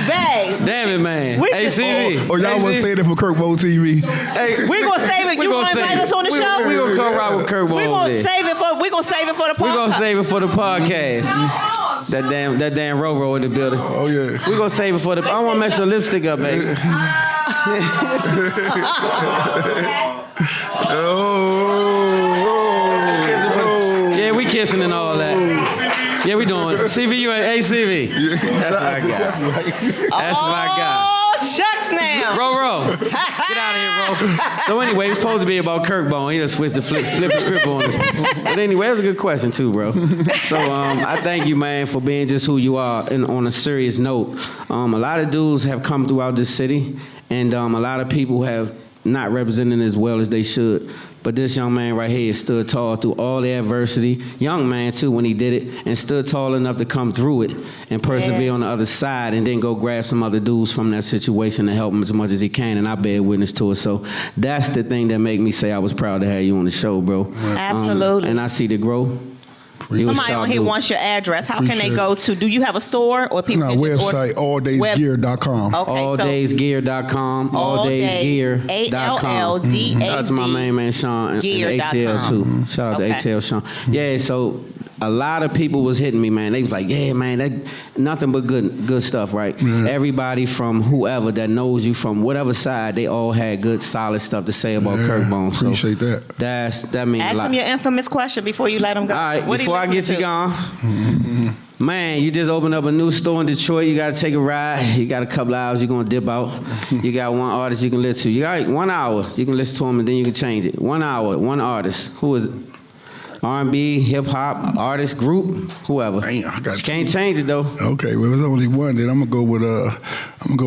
[SPEAKER 3] babe?
[SPEAKER 2] Damn it, man.
[SPEAKER 3] We
[SPEAKER 2] ACV.
[SPEAKER 9] Or y'all want to say that for Kirkbone TV?
[SPEAKER 2] Hey,
[SPEAKER 3] We gonna save it. You
[SPEAKER 2] gonna
[SPEAKER 3] want to
[SPEAKER 2] save
[SPEAKER 3] invite
[SPEAKER 2] it.
[SPEAKER 3] us on the
[SPEAKER 2] We
[SPEAKER 3] show?
[SPEAKER 2] gonna come right with Kurt
[SPEAKER 3] We
[SPEAKER 2] Bone
[SPEAKER 3] gonna
[SPEAKER 2] there.
[SPEAKER 3] save it for. We gonna save it for the
[SPEAKER 2] We
[SPEAKER 3] podcast.
[SPEAKER 2] gonna save it for the podcast. That damn Roro in the building.
[SPEAKER 9] Oh, yeah.
[SPEAKER 2] We gonna save it for the. I don't want to mess your lipstick up, baby. Yeah, we kissing and all that. Yeah, we doing. CV, you ain't ACV. That's what I got. That's what I got.
[SPEAKER 3] Oh shucks now.
[SPEAKER 2] Ro, get out of here, Ro. So anyway, it's supposed to be about Kirkbone. He just switched the flip the script on us. But anyway, it was a good question too, bro. So I thank you, man, for being just who you are. And on a serious note, a lot of dudes have come throughout this city, and a lot of people have not represented as well as they should. But this young man right here stood tall through all the adversity. Young man, too, when he did it, and stood tall enough to come through it and persevere on the other side and then go grab some other dudes from that situation and help him as much as he can, and I bear witness to it. So that's the thing that made me say I was proud to have you on the show, bro.
[SPEAKER 3] Absolutely.
[SPEAKER 2] And I see the growth. You a
[SPEAKER 3] Somebody
[SPEAKER 2] sharp
[SPEAKER 3] on here
[SPEAKER 2] dude.
[SPEAKER 3] wants your address. How can they
[SPEAKER 9] Appreciate
[SPEAKER 3] go to? Do you have a store or people
[SPEAKER 9] No,
[SPEAKER 3] can just order?
[SPEAKER 9] website, alldaysgear.com.
[SPEAKER 3] Okay,
[SPEAKER 2] Alldaysgear.com. Alldaysgear.com.
[SPEAKER 3] ALLDAZ.
[SPEAKER 2] Shout out to my main man Sean and ATL too. Shout out to ATL Sean. Yeah, so a lot of people was hitting me, man. They was like, yeah, man, that nothing but good stuff, right? Everybody from whoever that knows you from whatever side, they all had good, solid stuff to say about Kirkbone. So
[SPEAKER 9] Appreciate that.
[SPEAKER 2] that means a
[SPEAKER 3] Ask
[SPEAKER 2] lot.
[SPEAKER 3] him your infamous question before you let him go.
[SPEAKER 2] All right,
[SPEAKER 3] What do
[SPEAKER 2] before I get
[SPEAKER 3] listen
[SPEAKER 2] you
[SPEAKER 3] to?
[SPEAKER 2] gone, man, you just opened up a new store in Detroit. You got to take a ride. You got a couple hours. You're going to dip out. You got one artist you can listen to. You got 1 hour. You can listen to him, and then you can change it. 1 hour, one artist. Who is it? R&B, hip-hop, artist, group, whoever.
[SPEAKER 9] Damn, I got
[SPEAKER 2] You can't change it, though.
[SPEAKER 9] Okay, well, there's only one. Then I'm gonna go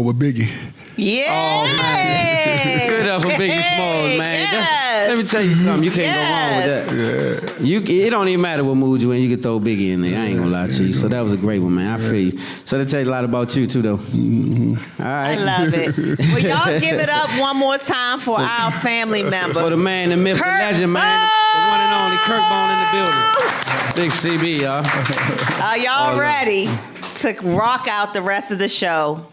[SPEAKER 9] with Biggie.
[SPEAKER 3] Yeah.
[SPEAKER 2] Give it up for Big Biggie
[SPEAKER 3] Hey,
[SPEAKER 2] Smalls, man.
[SPEAKER 3] yes.
[SPEAKER 2] Let me tell you something. You can't go wrong with that. It don't even matter what mood you in. You can throw Biggie in there. I ain't gonna lie to you. So that was a great one, man. I feel you. So that tell you a lot about you too, though. All right.
[SPEAKER 3] I love it. Well, y'all give it up one more time for our family member.
[SPEAKER 2] For the man, the myth, the
[SPEAKER 3] Kirk
[SPEAKER 2] legend, man. The one and only Kirk Bone in the building. Big CB, y'all.
[SPEAKER 3] Are y'all ready to rock out the rest of the show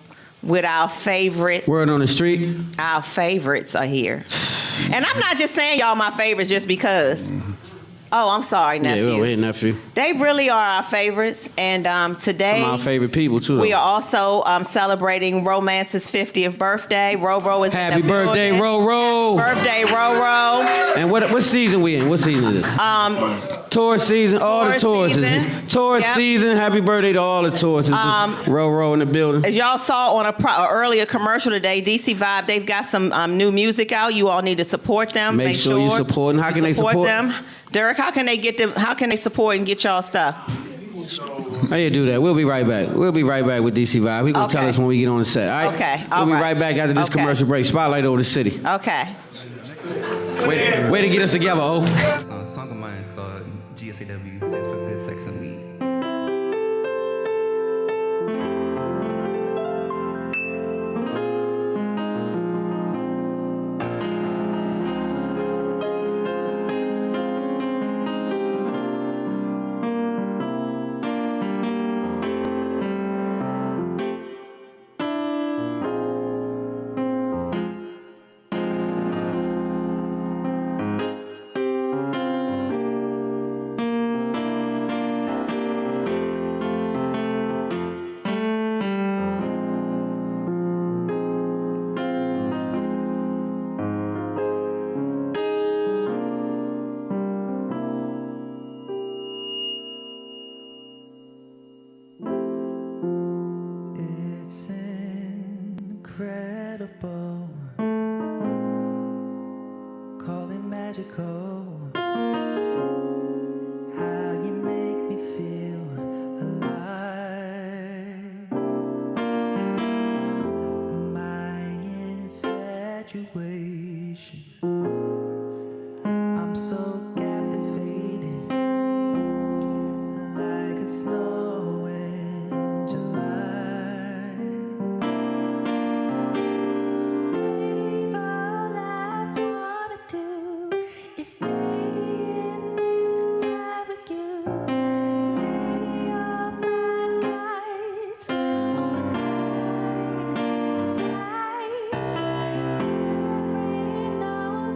[SPEAKER 3] with our favorite?
[SPEAKER 2] Word on the street.
[SPEAKER 3] Our favorites are here. And I'm not just saying y'all my favorites just because. Oh, I'm sorry, nephew.
[SPEAKER 2] Yeah, well, nephew.
[SPEAKER 3] They really are our favorites. And today,
[SPEAKER 2] Some of our favorite people, too.
[SPEAKER 3] we
[SPEAKER 2] though.
[SPEAKER 3] are also celebrating Romance's 50th birthday. Ro-Ro is
[SPEAKER 2] Happy
[SPEAKER 3] in the
[SPEAKER 2] birthday,
[SPEAKER 3] building.
[SPEAKER 2] Ro-Ro.
[SPEAKER 3] Birthday, Ro-Ro.
[SPEAKER 2] And what season we in? What season is it? Tourist season, all the
[SPEAKER 3] Tourist
[SPEAKER 2] tourists.
[SPEAKER 3] season.
[SPEAKER 2] Tourist
[SPEAKER 3] Yep.
[SPEAKER 2] season, happy birthday to all the tourists. Ro-Ro in the building.
[SPEAKER 3] As y'all saw on a earlier commercial today, DC Vibe, they've got some new music out. You all need to support them.
[SPEAKER 2] Make sure you support them. How can they support
[SPEAKER 3] them? Derek, how can they get them? How can they support and get y'all stuff?
[SPEAKER 2] How you do that? We'll be right back. We'll be right back with DC Vibe. He's going to tell
[SPEAKER 3] Okay.
[SPEAKER 2] us when we get on the set. All right?
[SPEAKER 3] Okay,
[SPEAKER 2] We'll
[SPEAKER 3] all
[SPEAKER 2] be
[SPEAKER 3] right.
[SPEAKER 2] right back after this
[SPEAKER 3] Okay.
[SPEAKER 2] commercial break. Spotlight over the city.
[SPEAKER 3] Okay.
[SPEAKER 2] Way to get us together, oh.
[SPEAKER 10] A song of mine is called GSAW, stands for Good Sex and Weed.
[SPEAKER 11] It's incredible, call it magical, how you make me feel alive. My infatuation, I'm so captivated, like a snow in July. Babe, all I wanna do is stay in this vibe with you. Lay all my cards on the line. There ain't no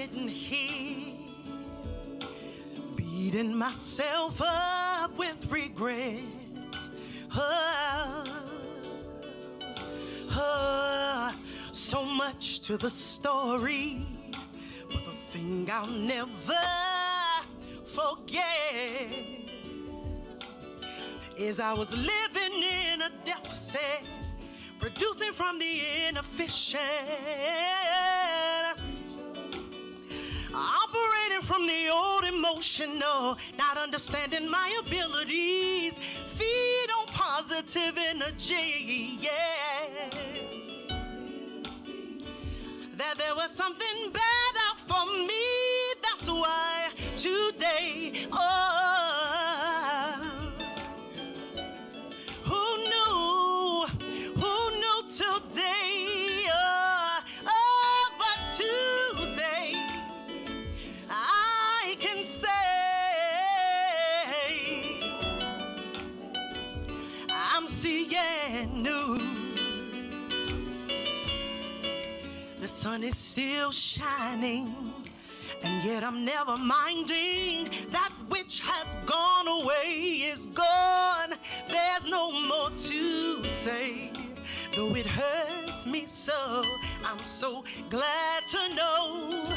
[SPEAKER 7] sitting here, beating myself up with regrets. So much to the story, but the thing I'll never forget is I was living in a deficit, producing from the inefficient, operating from the old emotional, not understanding my abilities, feed on positive energy, yeah. That there was something better for me, that's why today, who knew today, but today, I can say, I'm seeing new. The sun is still shining, and yet I'm never minding. That which has gone away is gone. There's no more to say, though it hurts me so. I'm so glad to know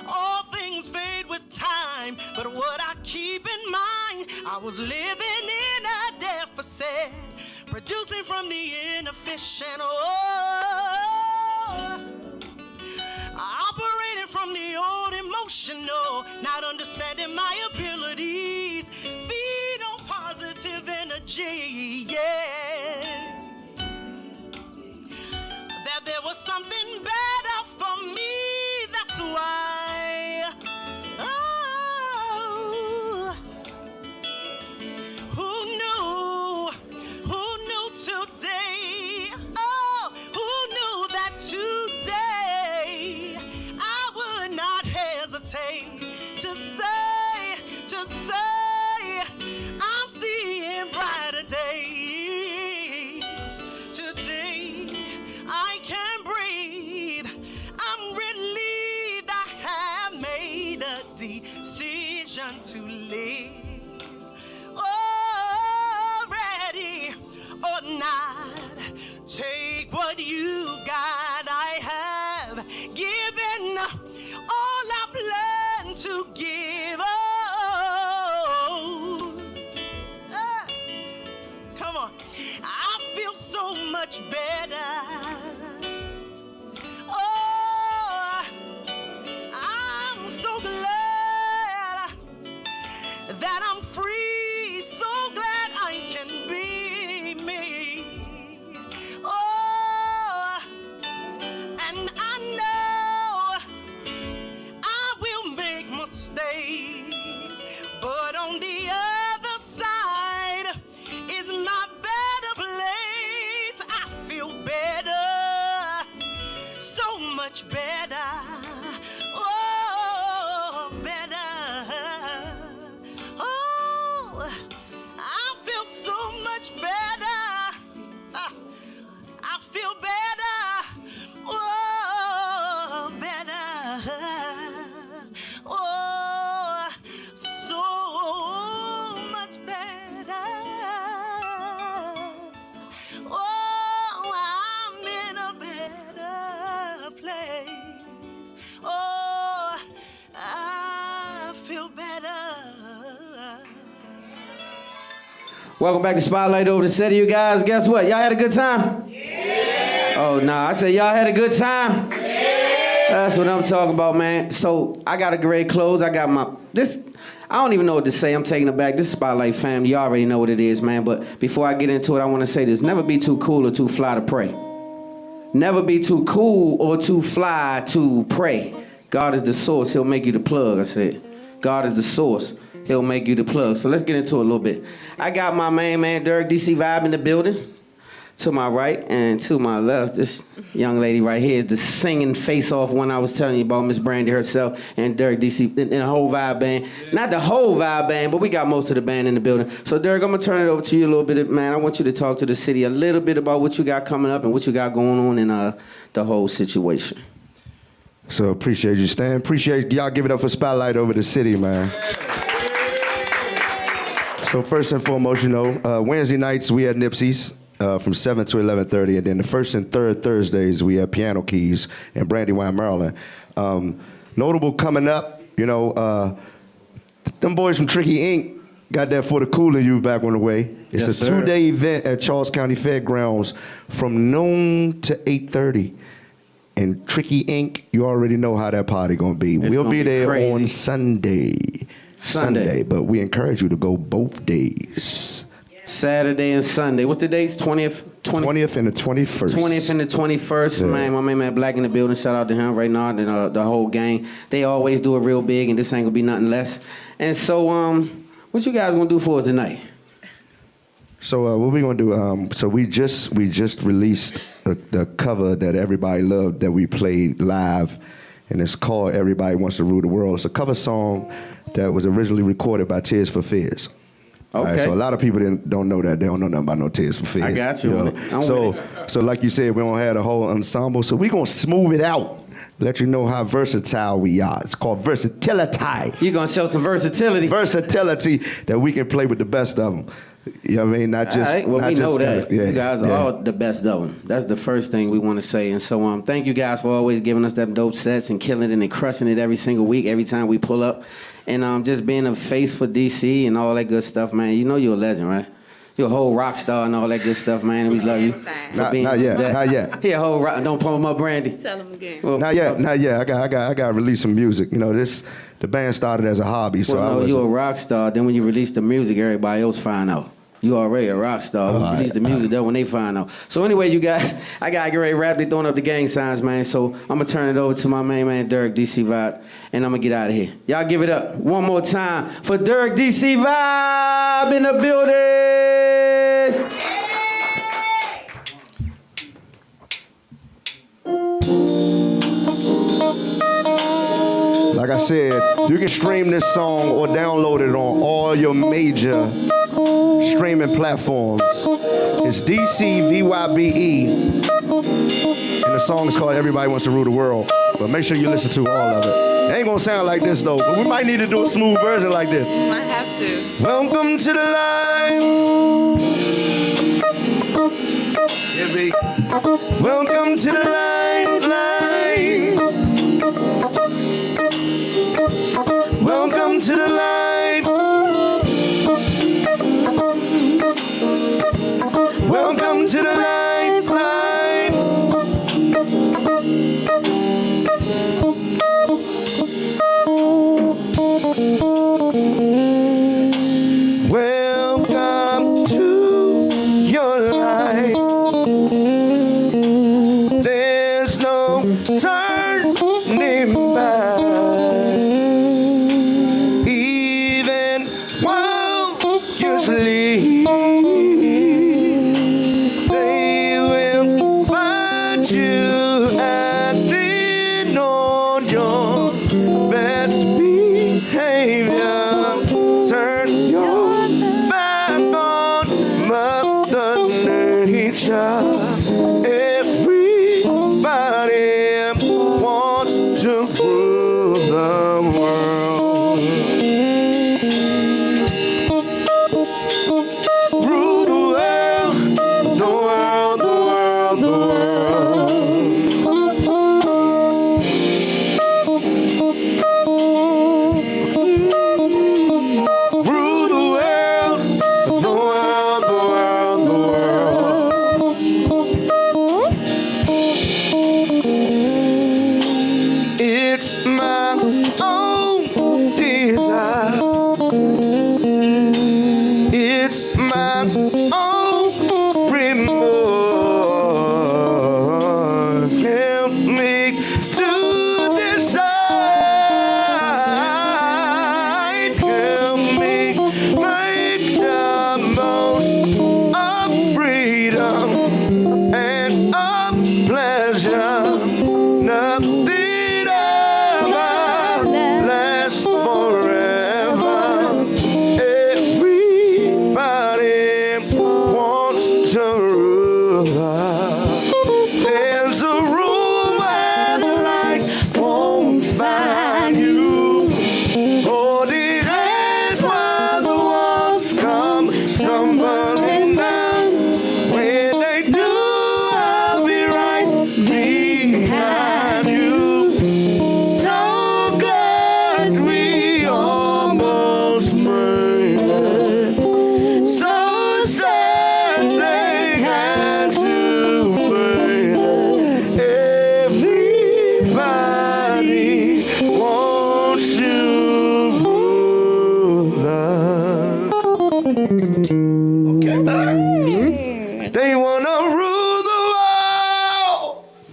[SPEAKER 7] all things fade with time, but what I keep in mind, I was living in a deficit, producing from the inefficient. Operating from the old emotional, not understanding my abilities, feed on positive energy, yeah. That there was something better for me, that's why. Oh, who knew today? Oh, who knew that today I would not hesitate to say, I'm seeing brighter days. Today I can breathe. I'm relieved I have made a decision to live. Oh, ready or not, take what you got. I have given all I plan to give. Oh, come on. I feel so much better. Oh, I'm so glad that I'm free. So glad I can be me. Oh, and I know I will make mistakes, but on the other side is my better place. I feel better, so much better. Oh, better. Oh, I feel so much better. I feel better. Oh, better. Oh, so much better. Oh, I'm in a better place. Oh, I feel better.
[SPEAKER 2] Welcome back to Spotlight Over the City, you guys. Guess what? Y'all had a good time? Yeah. Oh, nah. I said, y'all had a good time? Yeah. That's what I'm talking about, man. So, I got a great clothes. I got I don't even know what to say. I'm taking it back. This is Spotlight family. You already know what it is, man. But before I get into it, I want to say this. Never be too cool or too fly to pray. Never be too cool or too fly to pray. God is the source. He'll make you the plug, I said. God is the source. He'll make you the plug. So let's get into it a little bit. I got my main man, Derek DC Vibe, in the building. To my right and to my left, this young lady right here is the singing face-off one I was telling you about, Miss Brandy herself and Derek DC and the whole Vibe band. Not the whole Vibe band, but we got most of the band in the building. So Derek, I'm gonna turn it over to you a little bit, man. I want you to talk to the city a little bit about what you got coming up and what you got going on in the whole situation.
[SPEAKER 12] So appreciate you, Stan. Appreciate y'all giving up for Spotlight over the city, man. So first and foremost, you know, Wednesday nights we at Nipsey's from 7 to 11:30, and then the first and third Thursdays we have Piano Keys in Brandywine, Maryland. Notable coming up, you know, them boys from Tricky Inc. got that For the Cooler You back on the way. It's
[SPEAKER 2] Yes,
[SPEAKER 12] a
[SPEAKER 2] sir.
[SPEAKER 12] 2-day event at Charles County Fairgrounds from noon to 8:30. And Tricky Inc., you already know how that party gonna be.
[SPEAKER 2] It's
[SPEAKER 12] We'll
[SPEAKER 2] gonna
[SPEAKER 12] be
[SPEAKER 2] be
[SPEAKER 12] there
[SPEAKER 2] crazy.
[SPEAKER 12] on Sunday.
[SPEAKER 2] Sunday.
[SPEAKER 12] But we encourage you to go both days.
[SPEAKER 2] Saturday and Sunday. What's the dates? 20th?
[SPEAKER 12] 20th and the 21st.
[SPEAKER 2] 20th and the 21st,
[SPEAKER 12] Yeah.
[SPEAKER 2] man. My man Black in the building. Shout out to him right now and the whole gang. They always do it real big, and this ain't gonna be nothing less. And so, what you guys gonna do for us tonight?
[SPEAKER 12] So what we gonna do? So we just released the cover that everybody loved that we played live, and it's called "Everybody Wants to Rule the World." It's a cover song that was originally recorded by Tears for Fears. All right,
[SPEAKER 2] Okay.
[SPEAKER 12] so a lot of people don't know that. They don't know nothing about no Tears for Fears.
[SPEAKER 2] I got you
[SPEAKER 12] know?
[SPEAKER 2] on it. I'm
[SPEAKER 12] So
[SPEAKER 2] with it.
[SPEAKER 12] so like you said, we don't have a whole ensemble, so we gonna smooth it out. Let you know how versatile we are. It's called versatility.
[SPEAKER 2] You gonna show some versatility?
[SPEAKER 12] Versatility that we can play with the best of them. You know what I mean? Not just.
[SPEAKER 2] All right. Well,
[SPEAKER 12] not
[SPEAKER 2] we know
[SPEAKER 12] just-
[SPEAKER 2] that.
[SPEAKER 12] yeah,
[SPEAKER 2] You guys are
[SPEAKER 12] yeah.
[SPEAKER 2] all the best of them. That's the first thing we want to say. And so, thank you guys for always giving us that dope sets and killing it and crushing it every single week, every time we pull up. And just being a face for DC and all that good stuff, man. You know you're a legend, right? You're a whole rock star and all that good stuff, man. And we love you for
[SPEAKER 12] Not
[SPEAKER 2] being
[SPEAKER 12] yet.
[SPEAKER 2] that.
[SPEAKER 12] Not yet.
[SPEAKER 2] He a whole rock. Don't pull him up, Brandy.
[SPEAKER 13] Tell him again.
[SPEAKER 2] Well,
[SPEAKER 12] Not yet. Not yet. I got to release some music. You know, the band started as a hobby, so
[SPEAKER 2] Well,
[SPEAKER 12] I
[SPEAKER 2] no,
[SPEAKER 12] was.
[SPEAKER 2] you're a rock star. Then when you release the music, everybody else find out. You already a rock star. When you release the music, that's when they find out. So anyway, you guys, I got to get ready to wrap. They throwing up the gang signs, man. So I'm going to turn it over to my main man, Dirk DC Vibe, and I'm going to get out of here. Y'all give it up one more time for Dirk DC Vibe in the building.
[SPEAKER 12] Like I said, you can stream this song or download it on all your major streaming platforms. It's DCVYBE, and the song is called "Everybody Wants to Rule the World." But make sure you listen to all of it. It ain't gonna sound like this though, but we might need to do a smooth version like this.
[SPEAKER 13] Might have to.
[SPEAKER 12] Welcome to the life. Yeah, B. Welcome to the life, life. Welcome to the life. Welcome to the life, life. Welcome to your life. There's no turning back. Even while you sleep, they will find you acting on your best behavior. Turn your back on Mother Nature. Everybody wants to rule the world. Rule the world, the world, the world, the world. Rule the world, the world, the world, the world. It's my own desire. It's my own remorse.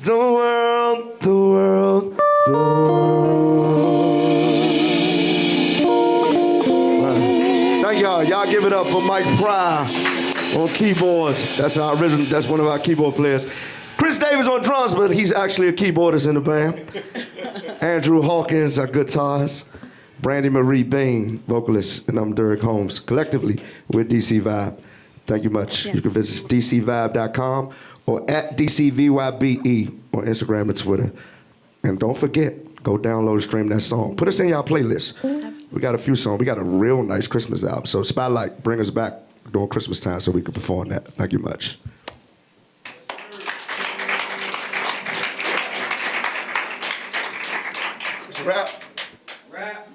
[SPEAKER 12] The world, the world, the world. Thank y'all. Y'all give it up for Mike Pryor on keyboards. That's our original. That's one of our keyboard players. Chris Davis on drums, but he's actually a keyboardist in the band. Andrew Hawkins, our guitarist. Brandy Marie Bain, vocalist, and I'm Derek Holmes. Collectively, we're DC Vibe. Thank you much. Yes. You can visit dcvibe.com or at DCVYBE on Instagram and Twitter. And don't forget, go download and stream that song. Put us in y'all playlist. We got a few songs. We got a real nice Christmas album. So Spotlight, bring us back during Christmas time so we can perform that. Thank you much. Rap.
[SPEAKER 2] Rap.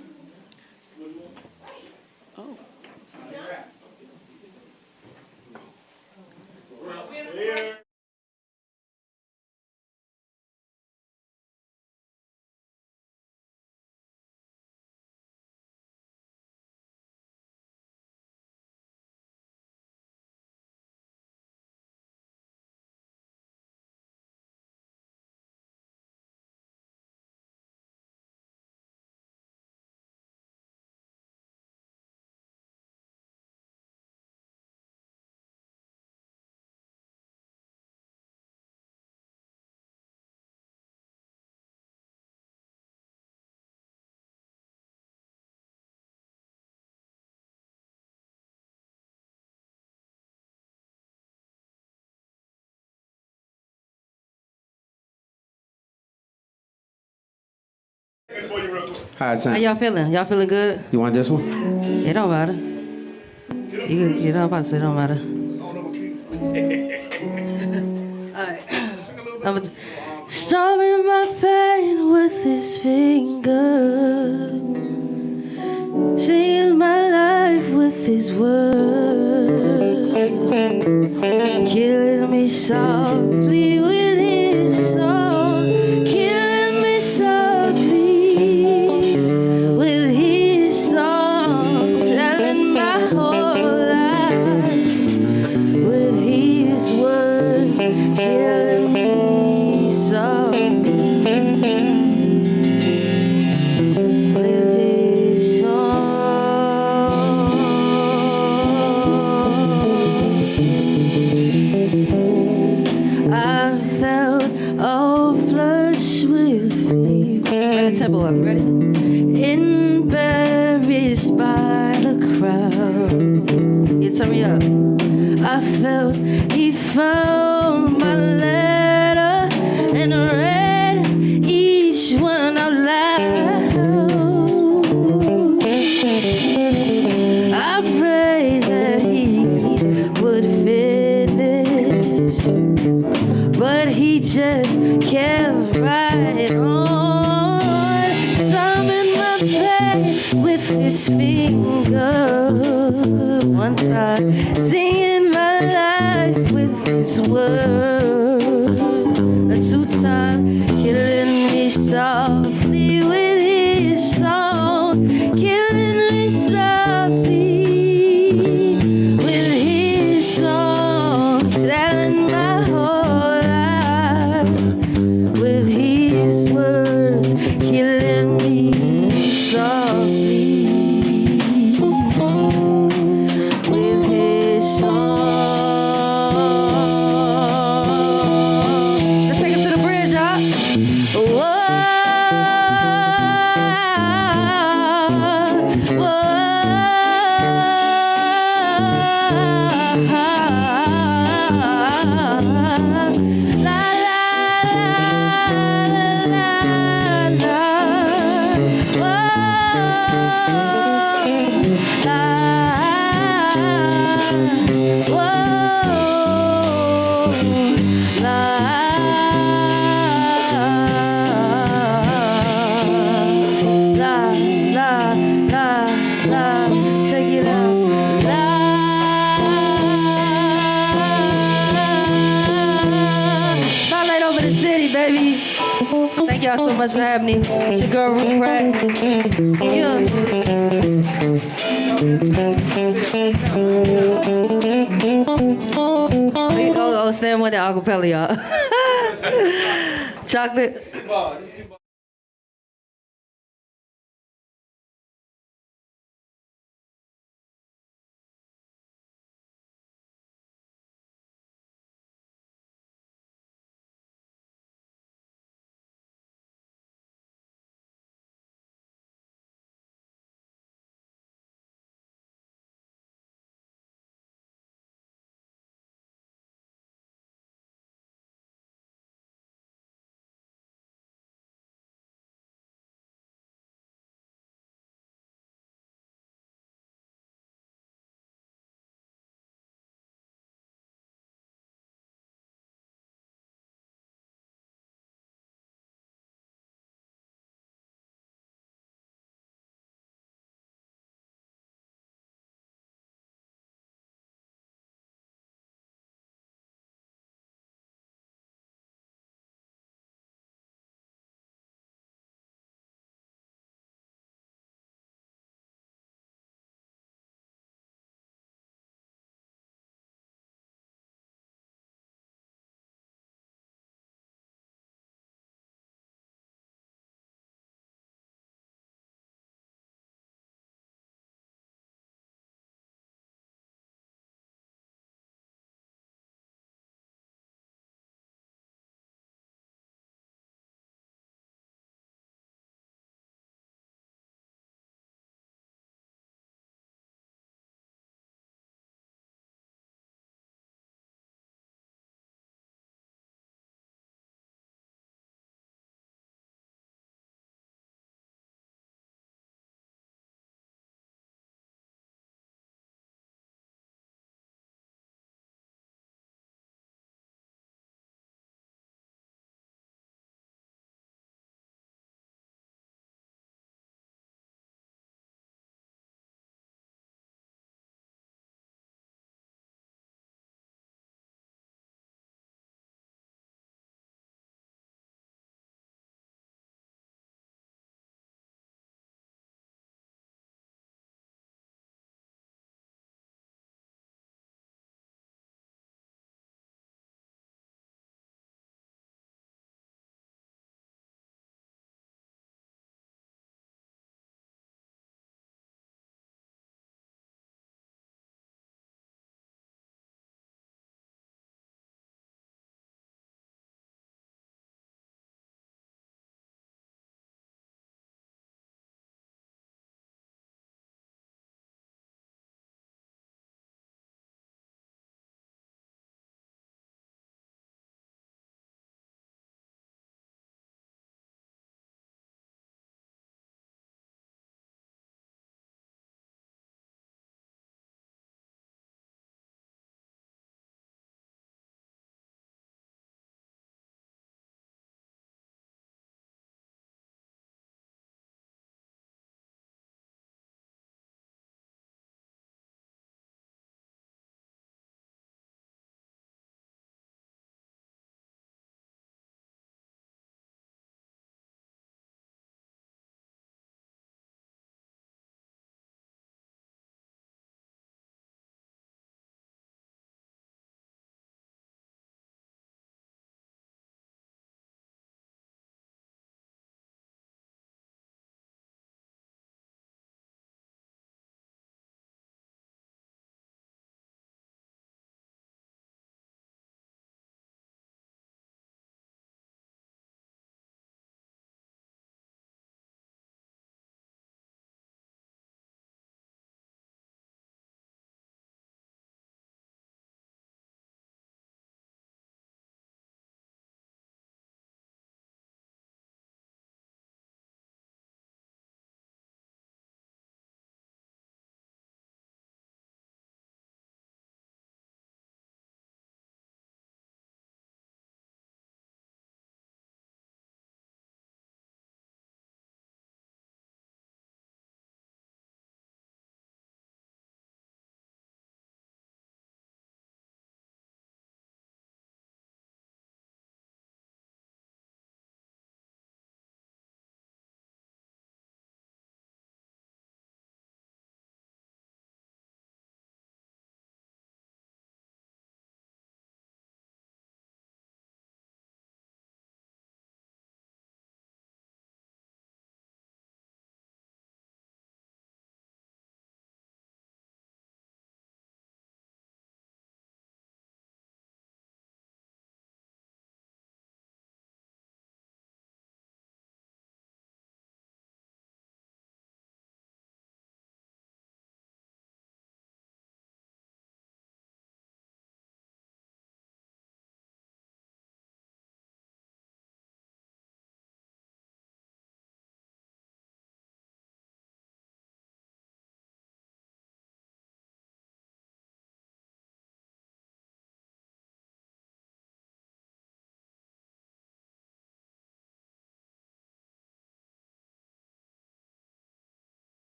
[SPEAKER 3] Oh.
[SPEAKER 2] All right, Sam.
[SPEAKER 13] How y'all feeling? Y'all feeling good?
[SPEAKER 2] You want this one?
[SPEAKER 13] It don't matter. You know, I'm about to say it don't matter. All right. Strumming my pain with his finger, singing my life with his words, killing me softly with his song, killing me softly with his song, telling my whole life with his words, killing me softly with his song. I felt all flush with fever. Ready, tempo up, ready? Embarrassed by the crowd. You turn me up. I felt he found my letter and read each one out loud. I prayed that he would finish, but he just kept right on, drumming my pain with his finger. One time, singing my life with his word. A two-time, killing me softly with his song, killing me softly with his song, telling my whole life with his words, killing me softly with his song. Let's take it to the bridge, y'all. Whoa, whoa, la la la la la, whoa, la, whoa, la, la, la, la, take it out, la. Spotlight over the city, baby. Thank y'all so much for having me. It's your girl, Ruth Pratt. Yeah. Oh, stand with the acapella, y'all. Chocolate.